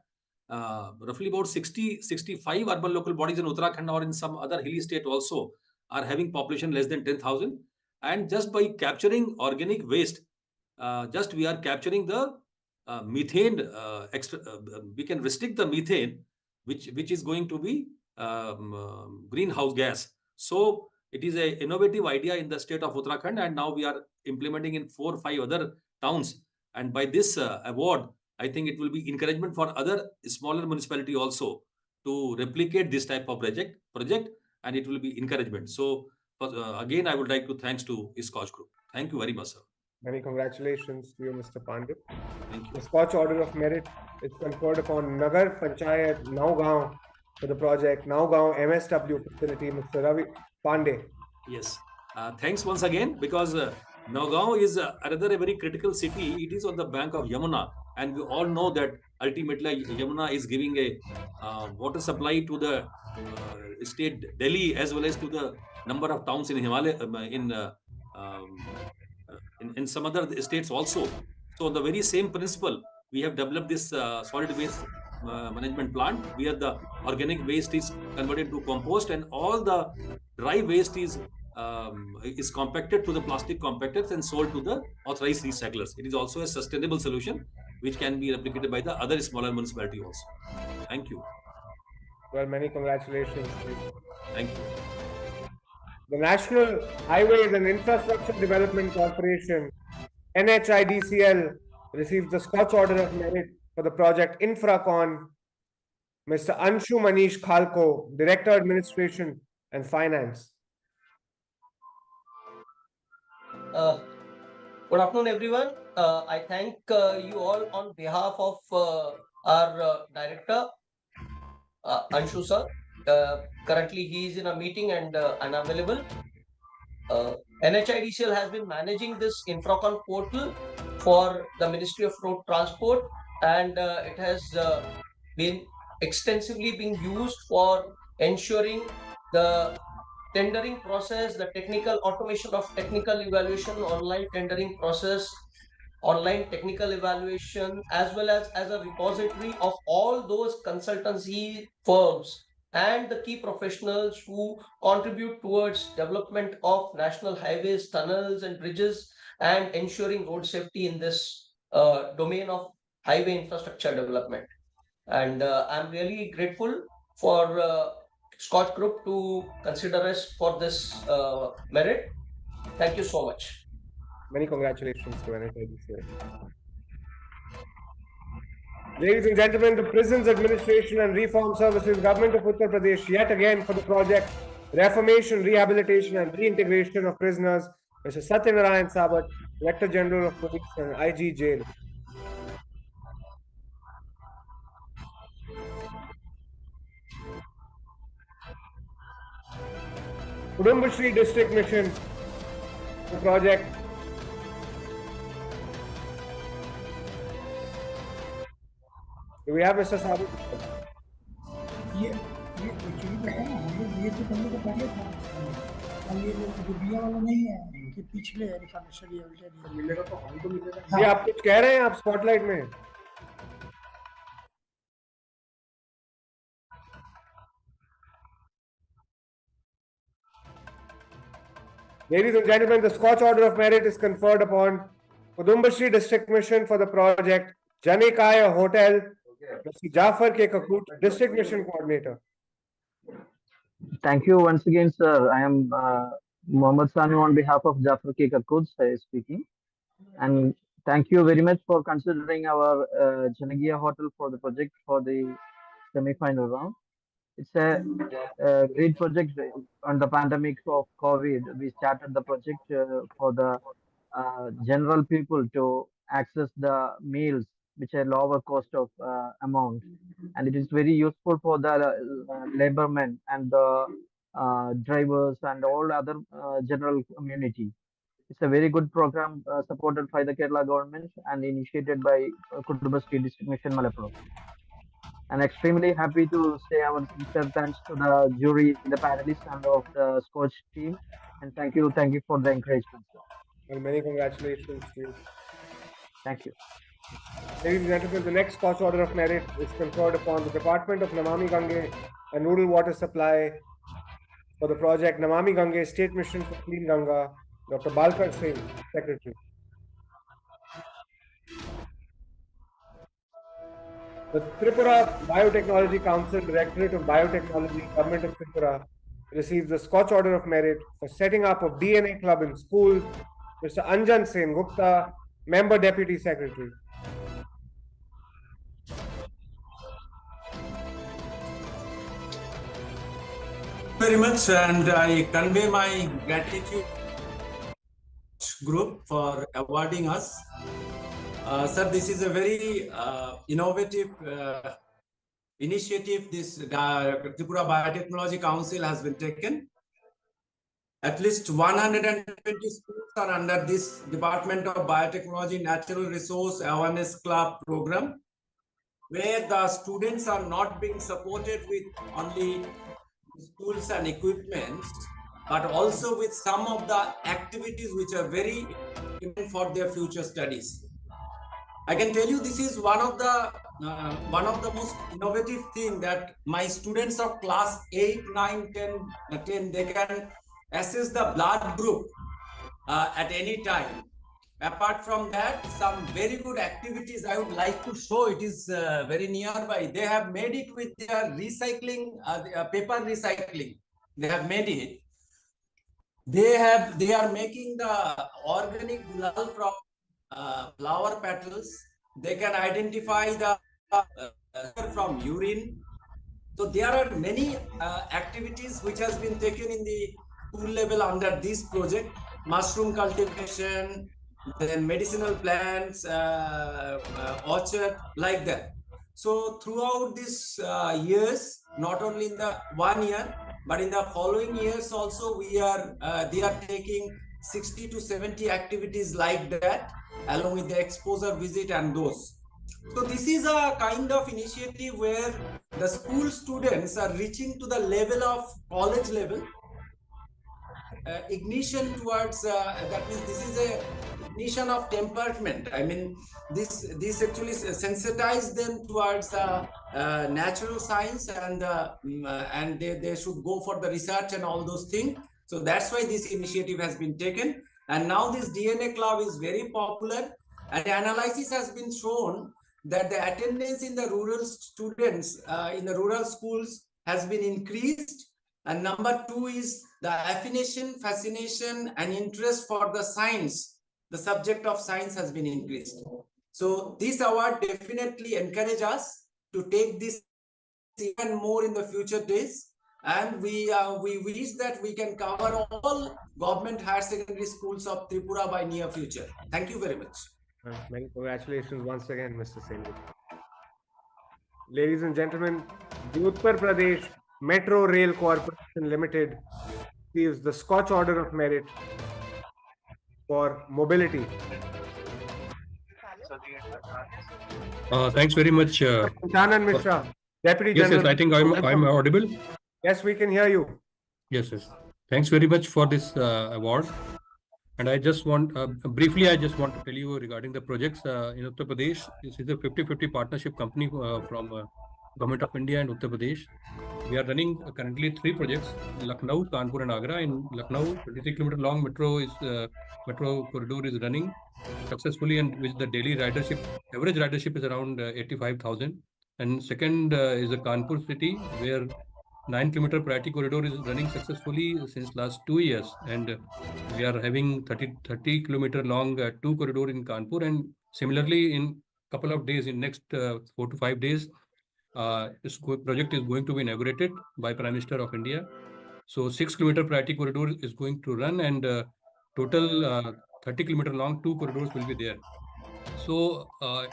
roughly about 65 urban local bodies in Uttarakhand or in some other hilly state also are having population less than 10,000. And just by capturing organic waste, just we are capturing the methane, we can restrict the methane, which is going to be greenhouse gas. So it is an innovative idea in the state of Uttarakhand, and now we are implementing in 4 or 5 other towns. And by this award, I think it will be encouragement for other smaller municipality also to replicate this type of project, and it will be encouragement. So again, I would like to thanks to SKOCH Group. Thank you very much, sir.
Many congratulations to you, Mr. Pandey.
Thank you.
The Scotch Order of Merit is conferred upon Nagar Panchayat Naugaon for the project Naugaon MSW facility, Mr. Ravi Pandey.
Yes. Thanks once again, because Naugaon is another a very critical city. It is on the bank of Yamuna, and we all know that ultimately Yamuna is giving a water supply to the state Delhi as well as to the number of towns in Himalaya, in some other states also. So on the very same principle, we have developed this solid waste management plant, where the organic waste is converted to compost, and all the dry waste is compacted to the plastic compactors and sold to the authorized recyclers. It is also a sustainable solution which can be replicated by the other smaller municipality also. Thank you.
Well, many congratulations.
Thank you.
The National Highways and Infrastructure Development Corporation, NHIDCL, received the Scotch Order of Merit for the project Infracon. Mr. Anshu Manish Khalko, Director Administration and Finance.
Good afternoon, everyone. I thank you all on behalf of our director, Anshu sir. Currently, he is in a meeting and unavailable. NHIDCL has been managing this Infracon portal for the Ministry of Road Transport, and it has been extensively being used for ensuring the tendering process, the technical automation of technical evaluation, online tendering process, online technical evaluation, as well as a repository of all those consultancy firms and the key professionals who contribute towards development of national highways, tunnels and bridges, and ensuring road safety in this domain of highway infrastructure development. And I'm really grateful for SKOCH Group to consider us for this merit. Thank you so much.
Many congratulations to NHIDCL. Ladies and gentlemen, the Prisons Administration and Reform Services, Government of Uttar Pradesh, yet again for the project Reformation, Rehabilitation and Reintegration of Prisoners, Mr. Satyanarayan Sabat, Director General of Police and IG Jail. Kudumbashree District Mission, the project Do we have Mr. Sabit?
ये actually पता है हम लोग ये तो पहले तो पहले था और ये जो बिया वाला नहीं है कि पिछले रिफॉर्मेशन ये ऑलरेडी मिलेगा तो हम तो मिलेगा
ये आप कुछ कह रहे हैं आप स्पॉटलाइट में? Ladies and gentlemen, the Scotch Order of Merit is conferred upon Kudumbashree District Mission for the project Janikaya Hotel, Mr. Jafar K. Kakut, District Mission Coordinator.
Thank you once again, sir. I am Mohammad Sanu on behalf of Jafar K. Kakut speaking. And thank you very much for considering our Janagia Hotel for the project for the semi-final round. It's a great project on the pandemic of COVID. We started the project for the general people to access the meals which are lower cost of amount, and it is very useful for the labormen and the drivers and all other general community. It's a very good program supported by the Kerala government and initiated by Kudumbashree District Mission Malappuram. I'm extremely happy to say our sincere thanks to the jury, the panelists, and of the Scotch team. And thank you for the encouragement, sir.
And many congratulations to you.
Thank you.
Ladies and gentlemen, the next Scotch Order of Merit is conferred upon the Department of Namami Gange and Rural Water Supply for the project Namami Gange State Mission for Clean Ganga, Dr. Balkar Singh, Secretary. The Tripura Biotechnology Council, Directorate of Biotechnology, Government of Tripura, receives the Scotch Order of Merit for setting up of DNA Club in schools, Mr. Anjan Sen Gupta, Member Deputy Secretary.
Very much, and I convey my gratitude group for awarding us. Sir, this is a very innovative initiative this Tripura Biotechnology Council has been taken. At least 120 schools are under this Department of Biotechnology Natural Resource Awareness Club program, where the students are not being supported with only tools and equipments, but also with some of the activities which are very important for their future studies. I can tell you this is one of the most innovative thing that my students of class 8, 9, 10, they can assess the blood group at any time. Apart from that, some very good activities I would like to show. It is very nearby. They have made it with their recycling, paper recycling. They have made it. They are making the organic gulal from flower petals. They can identify the from urine. So there are many activities which has been taken in the school level under this project: mushroom cultivation, then medicinal plants, orchard, like that. So throughout these years, not only in the 1 year, but in the following years also, they are taking 60 to 70 activities like that, along with the exposure visit and those. So this is a kind of initiative where the school students are reaching to the level of college level. Ignition towards that means this is a ignition of temperament. I mean, this actually sensitize them towards natural science, and they should go for the research and all those things. So that's why this initiative has been taken, and now this DNA club is very popular, and the analysis has been shown that the attendance in the rural students in the rural schools has been increased. And number 2 is the fascination and interest for the science. The subject of science has been increased. So this award definitely encourages us to take this even more in the future days. And we wish that we can cover all government higher secondary schools of Tripura by near future. Thank you very much.
Many congratulations once again, Mr. Singh. Ladies and gentlemen, the Uttar Pradesh Metro Rail Corporation Limited receives the Scotch Order of Merit for mobility.
Thanks very much.
Chandan Mishra, Deputy
Yes,
General.
yes, I think I'm audible.
Yes, we can hear you.
Yes, yes. Thanks very much for this award. And I just want, briefly, I just want to tell you regarding the projects in Uttar Pradesh. This is a 50-50 partnership company from Government of India and Uttar Pradesh. We are running currently 3 projects, Lucknow, Kanpur and Agra. In Lucknow, 23-kilometer long metro corridor is running successfully, and with the daily ridership, average ridership is around 85,000. And second is the Kanpur city, where 9-kilometer priority corridor is running successfully since last 2 years. And we are having 30-kilometer long 2 corridor in Kanpur. And similarly, in couple of days, in next 4 to 5 days, this project is going to be inaugurated by Prime Minister of India. So 6-kilometer priority corridor is going to run, and total 30-kilometer long 2 corridors will be there. So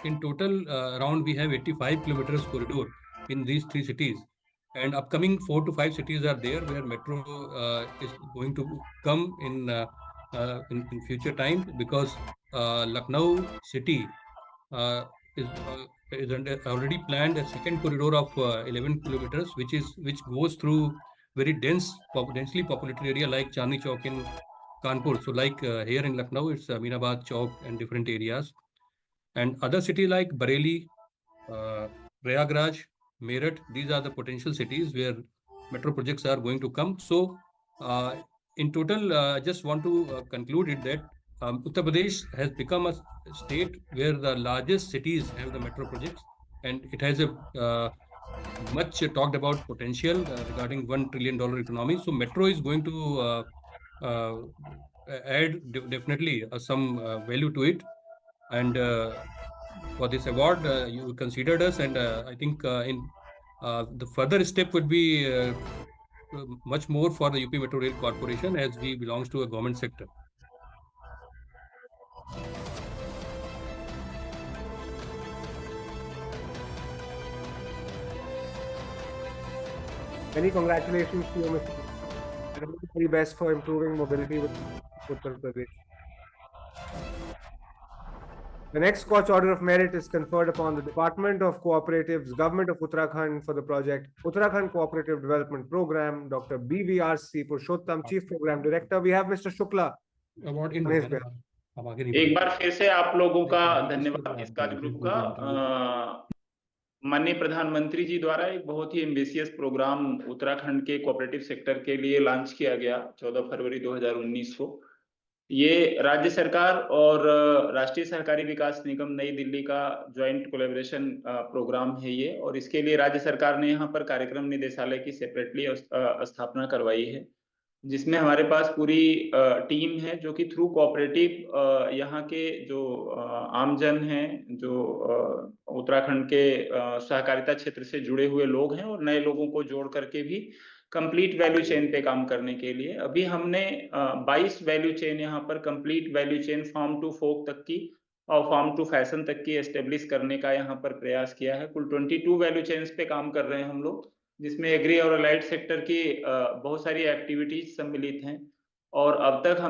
in total, around we have 85 kilometers corridor in these 3 cities. And upcoming 4 to 5 cities are there where metro is going to come in future times, because Lucknow city is already planned a second corridor of 11 kilometers, which goes through very densely populated area like Chandni Chowk in Kanpur. So like here in Lucknow, it's Aminabad Chowk and different areas. And other cities like Bareilly, Prayagraj, Meerut, these are the potential cities where metro projects are going to come. So in total, I just want to conclude it that Uttar Pradesh has become a state where the largest cities have the metro projects, and it has a much talked about potential regarding $1 trillion economy. So metro is going to add definitely some value to it. And for this award, you considered us, and I think in the further step would be much more for the UP Metro Rail Corporation, as we belongs to a government sector.
Many congratulations to you, Mr. And all the very best for improving mobility with Uttar Pradesh. The next Scotch Order of Merit is conferred upon the Department of Cooperatives, Government of Uttarakhand, for the project Uttarakhand Cooperative Development Program, Dr. BVRC Purushottam, Chief Program Director. We have Mr. Shukla.
एक बार फिर से आप लोगों का धन्यवाद scotch group का। माननीय प्रधानमंत्री जी द्वारा एक बहुत ही एम्बिशियस प्रोग्राम उत्तराखंड के कोऑपरेटिव सेक्टर के लिए लॉन्च किया गया 14 फरवरी 2019 को। ये राज्य सरकार और राष्ट्रीय सहकारी विकास निगम नई दिल्ली का ज्वाइंट कोलैबोरेशन प्रोग्राम है ये, और इसके लिए राज्य सरकार ने यहाँ पर कार्यक्रम निदेशालय की सेपरेटली स्थापना करवाई है, जिसमें हमारे पास पूरी टीम है जो कि थ्रू कोऑपरेटिव यहाँ के जो आमजन हैं, जो उत्तराखंड के सहकारिता क्षेत्र से जुड़े हुए लोग हैं, और नए लोगों को जोड़ करके भी कंप्लीट वैल्यू चेन पे काम करने के लिए अभी हमने 22 वैल्यू चेन यहाँ पर complete value chain farm to fork तक की और फार्म टू फैशन तक की एस्टेब्लिश करने का यहाँ पर प्रयास किया है। कुल 22 वैल्यू चेन्स पे काम कर रहे हैं हम लोग, जिसमें एग्री और अलाइड सेक्टर की बहुत सारी एक्टिविटीज सम्मिलित हैं। और अब तक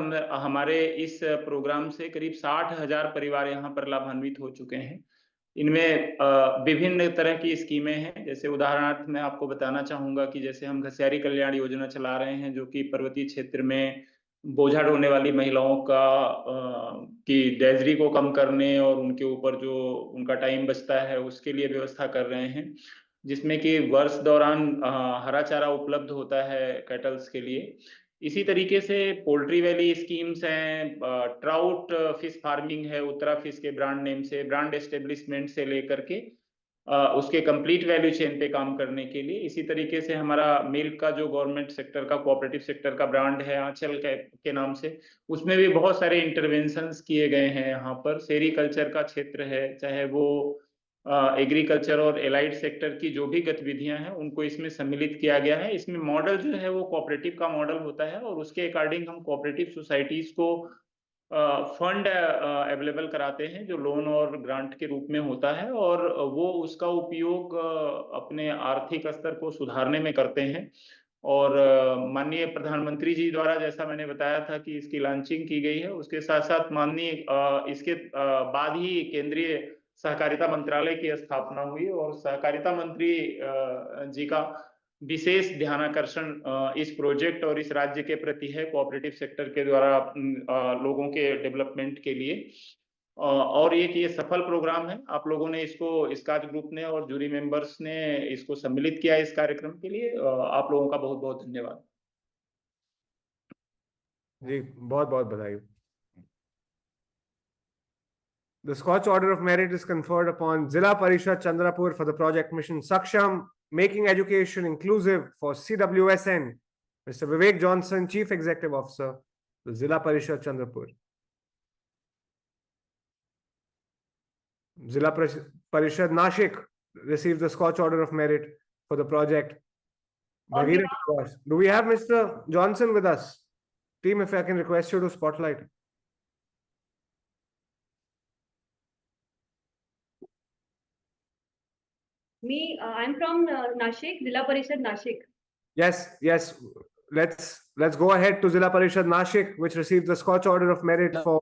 हमारे इस प्रोग्राम से करीब 60,000 परिवार यहाँ पर लाभान्वित हो चुके हैं। इनमें विभिन्न तरह की स्कीमें हैं, जैसे उदाहरणार्थ मैं आपको बताना चाहूंगा कि जैसे हम घसियारी कल्याण योजना चला रहे हैं, जो कि पर्वतीय क्षेत्र में बोझा ढोने वाली महिलाओं का की डेजरी को कम करने और उनके ऊपर जो उनका टाइम बचता है उसके लिए व्यवस्था कर रहे हैं, जिसमें कि वर्ष दौरान हरा चारा उपलब्ध होता है कैटल्स के लिए। इसी तरीके से पोल्ट्री वैली स्कीम्स हैं, ट्राउट फिश फार्मिंग है उत्तरा फिश के ब्रांड नेम से, ब्रांड एस्टेब्लिशमेंट से लेकर के उसके कंप्लीट वैल्यू चेन पे काम करने के लिए। इसी तरीके से हमारा मिल्क का जो गवर्नमेंट सेक्टर का कोऑपरेटिव सेक्टर का ब्रांड है आंचल के नाम से, उसमें भी बहुत सारे इंटरवेंशंस किए गए हैं। यहाँ पर सेरिकल्चर का क्षेत्र है, चाहे वो एग्रीकल्चर और एलाइड सेक्टर की जो भी गतिविधियां हैं उनको इसमें सम्मिलित किया गया है। इसमें मॉडल जो है वो कोऑपरेटिव का मॉडल होता है, और उसके अकॉर्डिंग हम कोऑपरेटिव सोसाइटीज को फंड अवेलेबल कराते हैं जो लोन और ग्रांट के रूप में होता है, और वो उसका उपयोग अपने आर्थिक स्तर को सुधारने में करते हैं। और माननीय प्रधानमंत्री जी द्वारा जैसा मैंने बताया था कि इसकी लॉन्चिंग की गई है, उसके साथ साथ माननीय इसके बाद ही केंद्रीय सहकारिता मंत्रालय की स्थापना हुई और सहकारिता मंत्री जी का विशेष ध्यानाकर्षण इस प्रोजेक्ट और इस राज्य के प्रति है कोऑपरेटिव सेक्टर के द्वारा लोगों के डेवलपमेंट के लिए। और ये सफल प्रोग्राम है। आप लोगों ने इसको स्कॉच ग्रुप ने और जूरी मेंबर्स ने इसको सम्मिलित किया इस कार्यक्रम के लिए। आप लोगों का बहुत बहुत धन्यवाद
जी, बहुत बहुत बधाई। The Scotch Order of Merit is conferred upon Zilla Parishad Chandrapur for the project Mission Saksham, making education inclusive for CWSN. Mr. Vivek Johnson, Chief Executive Officer, the Zilla Parishad Chandrapur. Zilla Parishad Nashik received the Scotch Order of Merit for the project Bhagirath. Do we have Mr. Johnson with us? Team, if I can request you to spotlight.
I'm from Nashik, Zilla Parishad Nashik.
Yes. Let's go ahead to Zilla Parishad Nashik, which received the Scotch Order of Merit for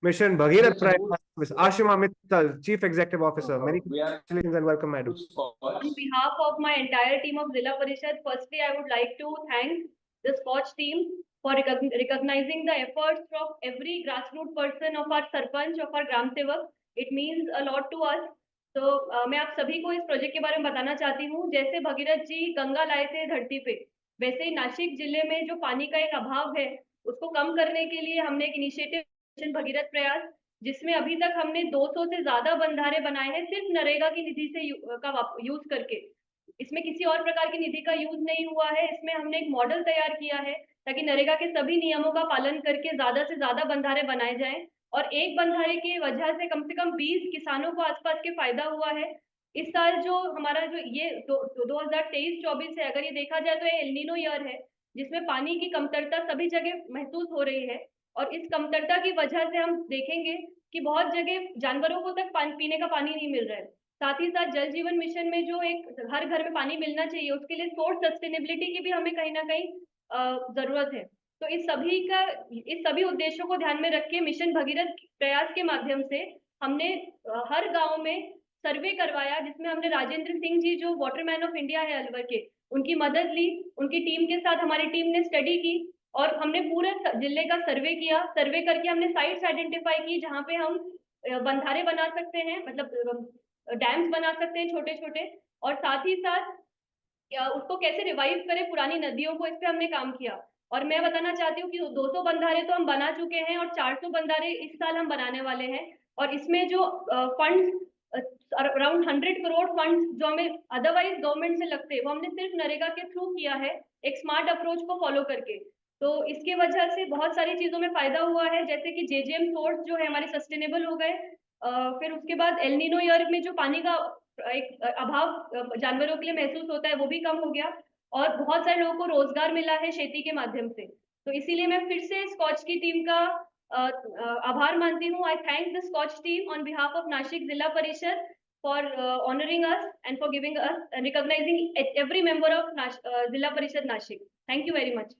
Mission Bhagirath Prayas, Ms. Ashima Mittal, Chief Executive Officer. Many congratulations and welcome, madam.
On behalf of my entire team of Zilla Parishad, firstly, I would like to thank the Scotch team for recognizing the efforts of every grassroots person, of our Sarpanch, of our Gram Sevak. It means a lot to us. तो मैं आप सभी को इस project के बारे में बताना चाहती हूँ। जैसे भगीरथ जी गंगा लाए थे धरती पे, वैसे ही नासिक जिले में जो पानी का एक अभाव है उसको कम करने के लिए हमने एक इनिशिएटिव मिशन भगीरथ प्रयास, जिसमें अभी तक हमने 200 से ज्यादा बंधारे बनाए हैं सिर्फ नरेगा की निधि से यूज करके। इसमें किसी और प्रकार की निधि का यूज नहीं हुआ है। इसमें हमने एक मॉडल तैयार किया है ताकि नरेगा के सभी नियमों का पालन करके ज्यादा से ज्यादा बंधारे बनाए जाएं और एक बंधारे की वजह से कम 20 किसानों को आसपास के फायदा हुआ है। इस साल जो हमारा जो ये 2023-24 है, अगर ये देखा जाए तो ये एल नीनो ईयर है जिसमें पानी की कमतरता सभी जगह महसूस हो रही है और इस कमतरता की वजह से हम देखेंगे कि बहुत जगह जानवरों को तक पीने का पानी नहीं मिल रहा है। साथ ही साथ जल जीवन मिशन में जो एक हर घर में पानी मिलना चाहिए उसके लिए सोर्स सस्टेनेबिलिटी की भी हमें कहीं ना कहीं जरूरत है। तो इस सभी उद्देश्यों को ध्यान में रख के मिशन भगीरथ प्रयास के माध्यम से हमने हर गांव में सर्वे करवाया, जिसमें हमने राजेंद्र सिंह जी जो वाटरमैन ऑफ इंडिया है अलवर के, उनकी मदद ली। उनकी टीम के साथ हमारी टीम ने स्टडी की और हमने पूरे जिले का सर्वे किया। सर्वे करके हमने साइट्स आइडेंटिफाई की जहाँ पे हम बंधारे बना सकते हैं, मतलब डैम्स बना सकते हैं छोटे छोटे, और साथ ही साथ उसको कैसे रिवाइव करें पुरानी नदियों को, इस पे हमने काम किया। और मैं बताना चाहती हूँ कि 200 बंधारे तो हम बना चुके हैं और 400 बंधारे इस साल हम बनाने वाले हैं। और इसमें जो फंड्स अराउंड 100 करोड़ फंड्स जो हमें अदरवाइज गवर्नमेंट से लगते हैं वो हमने सिर्फ नरेगा के थ्रू किया है, एक स्मार्ट अप्रोच को फॉलो करके। तो इसके वजह से बहुत सारी चीजों में फायदा हुआ है, जैसे कि जेजेएम सोर्स जो है हमारे सस्टेनेबल हो गए। फिर उसके बाद एल नीनो ईयर में जो पानी का एक अभाव जानवरों के लिए महसूस होता है वो भी कम हो गया और बहुत सारे लोगों को रोजगार मिला है खेती के माध्यम से। तो इसीलिए मैं फिर से स्कॉच की टीम का आभार मानती हूँ। I thank the Skoch team on behalf of Nashik Zilla Parishad for honoring us and for giving us recognizing every member of Zilla Parishad Nashik. Thank you very much.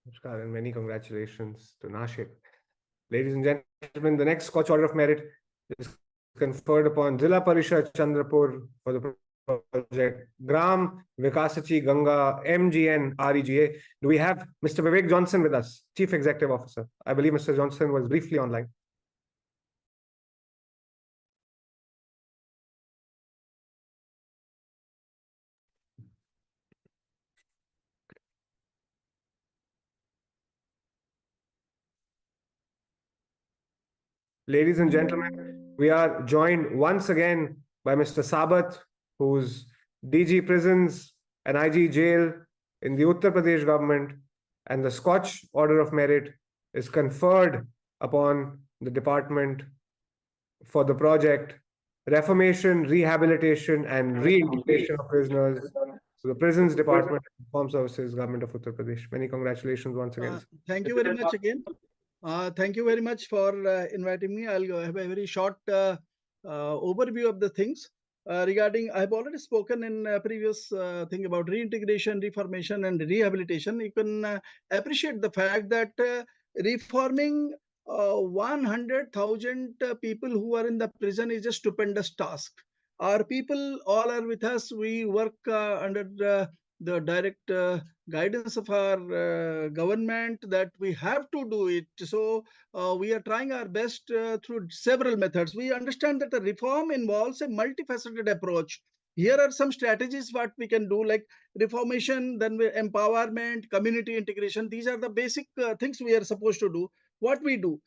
Namaskar and many congratulations to Nashik. Ladies and gentlemen, the next Scotch Order of Merit is conferred upon Zilla Parishad Chandrapur for the project Gram Vikasachi Ganga MGN REGA. Do we have Mr. Vivek Johnson with us, Chief Executive Officer? I believe Mr. Johnson was briefly online. Ladies and gentlemen, we are joined once again by Mr. Sabat, who's DG Prisons and IG Jail in the Uttar Pradesh government, and the Scotch Order of Merit is conferred upon the department for the project Reformation, Rehabilitation and Reintegration of Prisoners to the Prisons Department of Reform Services, Government of Uttar Pradesh. Many congratulations once again.
Thank you very much again. Thank you very much for inviting me. I'll have a very short overview of the things. regarding, I've already spoken in previous thing about reintegration, reformation, and rehabilitation. You can appreciate the fact that reforming 100,000 people who are in the prison is a stupendous task. Our people all are with us. We work under the direct guidance of our government that we have to do it. So we are trying our best through several methods. We understand that the reform involves a multifaceted approach. Here are some strategies what we can do, like reformation, then empowerment, community integration. These are the basic things we are supposed to do. What we do?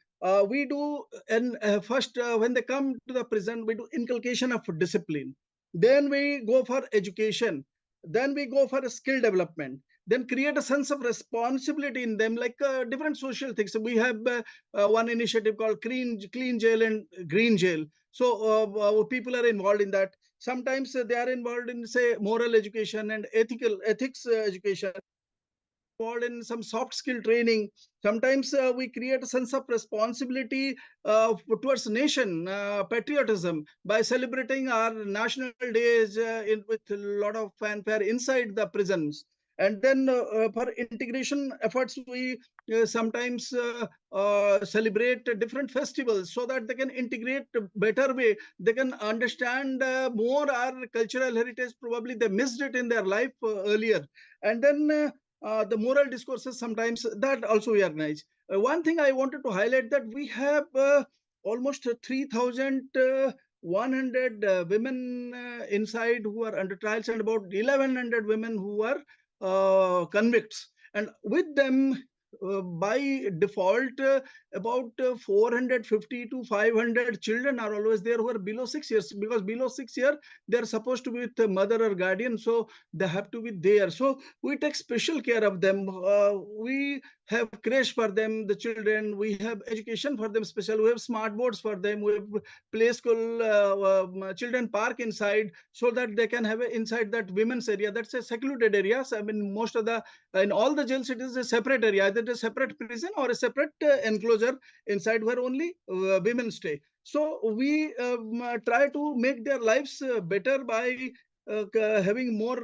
And first, when they come to the prison, we do inculcation of discipline. Then we go for education. Then we go for skill development. Then create a sense of responsibility in them, like different social things. So we have one initiative called clean jail and green jail. So people are involved in that. Sometimes they are involved in, say, moral education and ethics education, involved in some soft skill training. Sometimes we create a sense of responsibility towards nation, patriotism, by celebrating our national days with a lot of fanfare inside the prisons. And then for integration efforts, we sometimes celebrate different festivals so that they can integrate better way. They can understand more our cultural heritage. Probably they missed it in their life earlier. And then the moral discourses, sometimes that also we organize. One thing I wanted to highlight, that we have almost 3,100 women inside who are under trials, and about 1,100 women who are convicts. And with them, by default, about 450 to 500 children are always there who are below 6 years, because below 6 years they are supposed to be with a mother or guardian, so they have to be there. So we take special care of them. We have creche for them, the children. We have education for them special. We have smart boards for them. We have play school, children park inside, so that they can have inside that women's area. That's a secluded area. So, I mean, most of the, in all the jails, it is a separate area, either a separate prison or a separate enclosure inside where only women stay. So we try to make their lives better by having more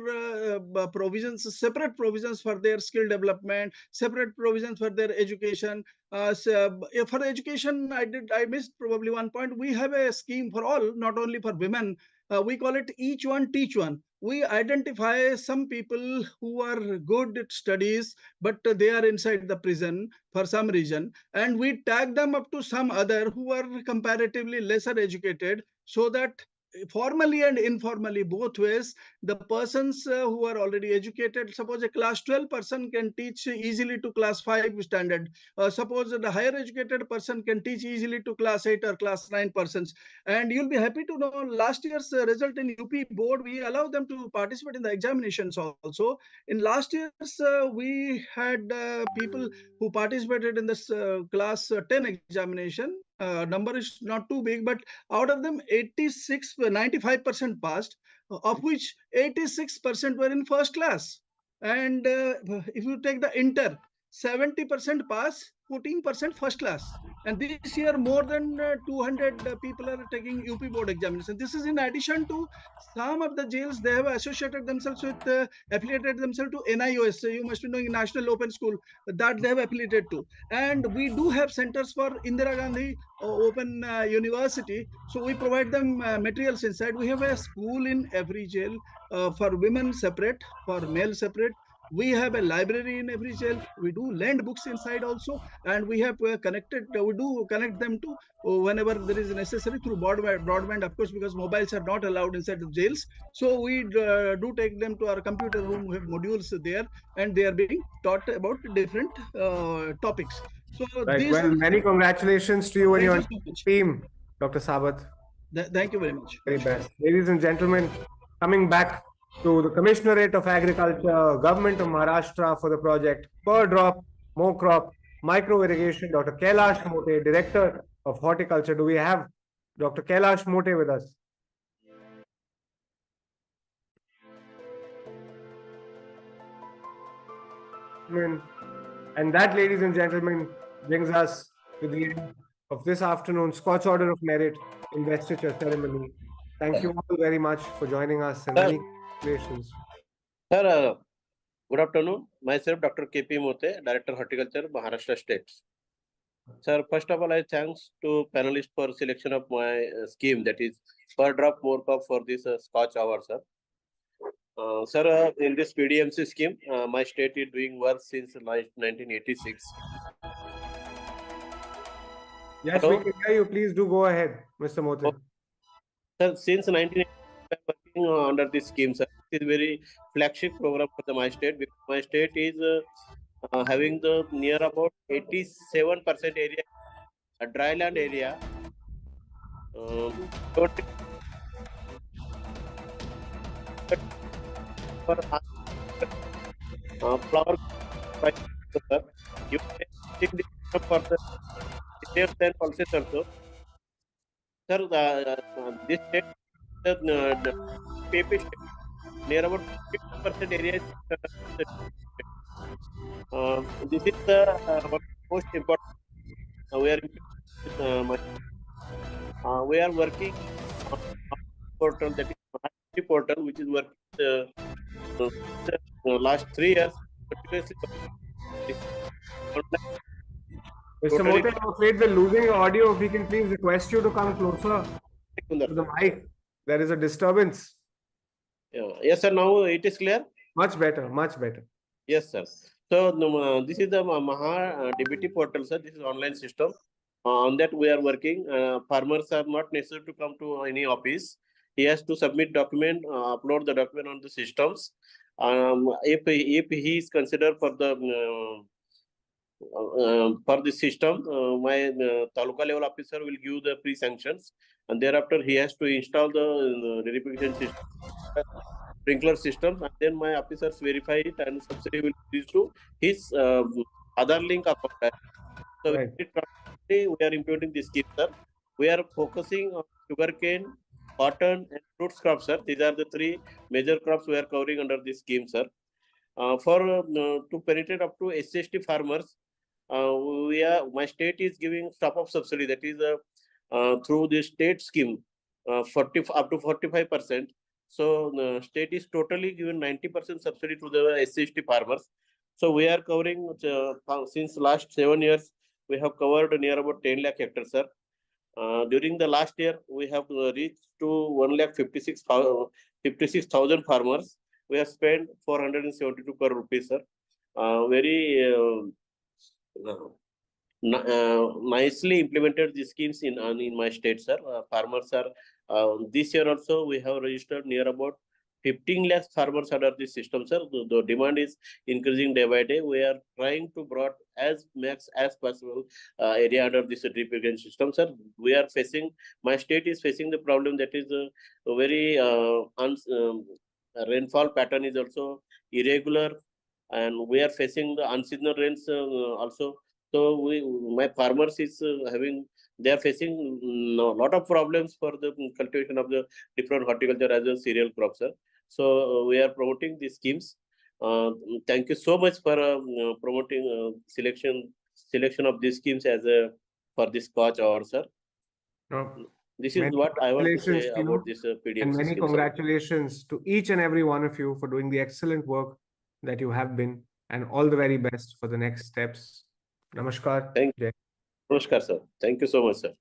provisions, separate provisions for their skill development, separate provisions for their education. So for the education, I missed probably one point. We have a scheme for all, not only for women. We call it each one teach one. We identify some people who are good at studies, but they are inside the prison for some reason, and we tag them up to some other who are comparatively lesser educated, so that formally and informally, both ways, the persons who are already educated, suppose a class 12 person can teach easily to class 5 standard. Suppose the higher educated person can teach easily to class 8 or class 9 persons. And you'll be happy to know, last year's result in UP board, we allow them to participate in the examinations also. In last year's, we had people who participated in this class 10 examination. Number is not too big, but out of them, 95% passed, of which 86% were in first class. And if you take the inter, 70% pass, 14% first class. And this year, more than 200 people are taking UP board examination. This is in addition to some of the jails, they have associated themselves with, affiliated themselves to NIOS. You must be knowing National Open School, that they have affiliated to. And we do have centers for Indira Gandhi Open University. So we provide them materials inside. We have a school in every jail, for women separate, for male separate. We have a library in every jail. We do lend books inside also, and we have we do connect them to whenever there is necessary through broadband, of course, because mobiles are not allowed inside the jails. So we do take them to our computer room. We have modules there, and they are being taught about different topics. So
right. Well, many congratulations to you and your team, Dr. Sabat.
Thank you very much.
Very best. Ladies and gentlemen, coming back to the Commissionerate of Agriculture, Government of Maharashtra for the project Per Drop, More Crop, Micro Irrigation, Dr. Kailash Mote, Director of Horticulture. Do we have Dr. Kailash Mote with us? And that, ladies and gentlemen, brings us to the end of this afternoon's Scotch Order of Merit investiture ceremony. Thank you all very much for joining us and many congratulations.
Sir, good afternoon. Myself, Dr. KP Mote, Director Horticulture, Maharashtra State. Sir, first of all, I thanks to panelists for selection of my scheme, that is per drop more cup for this Scotch hour, sir. Sir, in this PDMC scheme, my state is doing work since 1986.
Yes,
Hello?
we can hear you. Please do go ahead, Mr. Mote.
Sir, since 1980, I am working under this scheme, sir. It is very flagship program for my state, because my state is having the near about 87% area, a dryland area. Flower, sir. You can take this for the details and pulses also. Sir, this state, the PP state, near about 50% area is this is the most important. We are working on portal, that is Maharashtra portal, which is working last 3 years continuously.
Mr. Mote, I'm afraid we're losing your audio. If we can please request you to come closer to the mic. There is a disturbance.
Yes, sir. Now it is clear.
Much better, much better.
Yes, sir. So this is the Maha DBT portal, sir. This is online system. On that we are working. Farmers are not necessary to come to any office. He has to submit document, upload the document on the systems. If he is considered for the system, my taluka level officer will give the pre-sanctions, and thereafter he has to install the verification system, sprinkler system, and then my officers verify it, and subsidy will reach to his Aadhaar link account. So we are implementing this scheme, sir. We are focusing on sugarcane, cotton, and fruit crops, sir. These are the 3 major crops we are covering under this scheme, sir. To penetrate up to SC/ST farmers, my state is giving top-up subsidy, that is through the state scheme, up to 45%. So the state is totally given 90% subsidy to the SC/ST farmers. So we are covering since last 7 years. We have covered near about 10 lakh hectares, sir. During the last year, we have reached to 1,56,000 farmers. We have spent 472 crore rupees, sir. Very nicely implemented these schemes in my state, sir. Farmers are this year also we have registered near about 15 lakhs farmers under this system, sir. The demand is increasing day by day. We are trying to brought as max as possible area under this drip irrigation system, sir. We are facing, my state is facing the problem that is a very rainfall pattern is also irregular, and we are facing the unseasonal rains also. So my farmers is they are facing a lot of problems for the cultivation of the different horticulture as a cereal crop, sir. So we are promoting these schemes. Thank you so much for promoting selection of these schemes as for this Scotch hour, sir. This is what I want to say about this PDMC
and many
scheme, sir.
congratulations to each and every one of you for doing the excellent work that you have been, and all the very best for the next steps. Namaskar.
Namaskar, sir. Thank you so much, sir.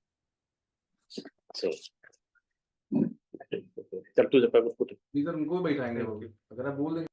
चल तू जब
इधर उनको बैठाएंगे अगर आप बोल देंगे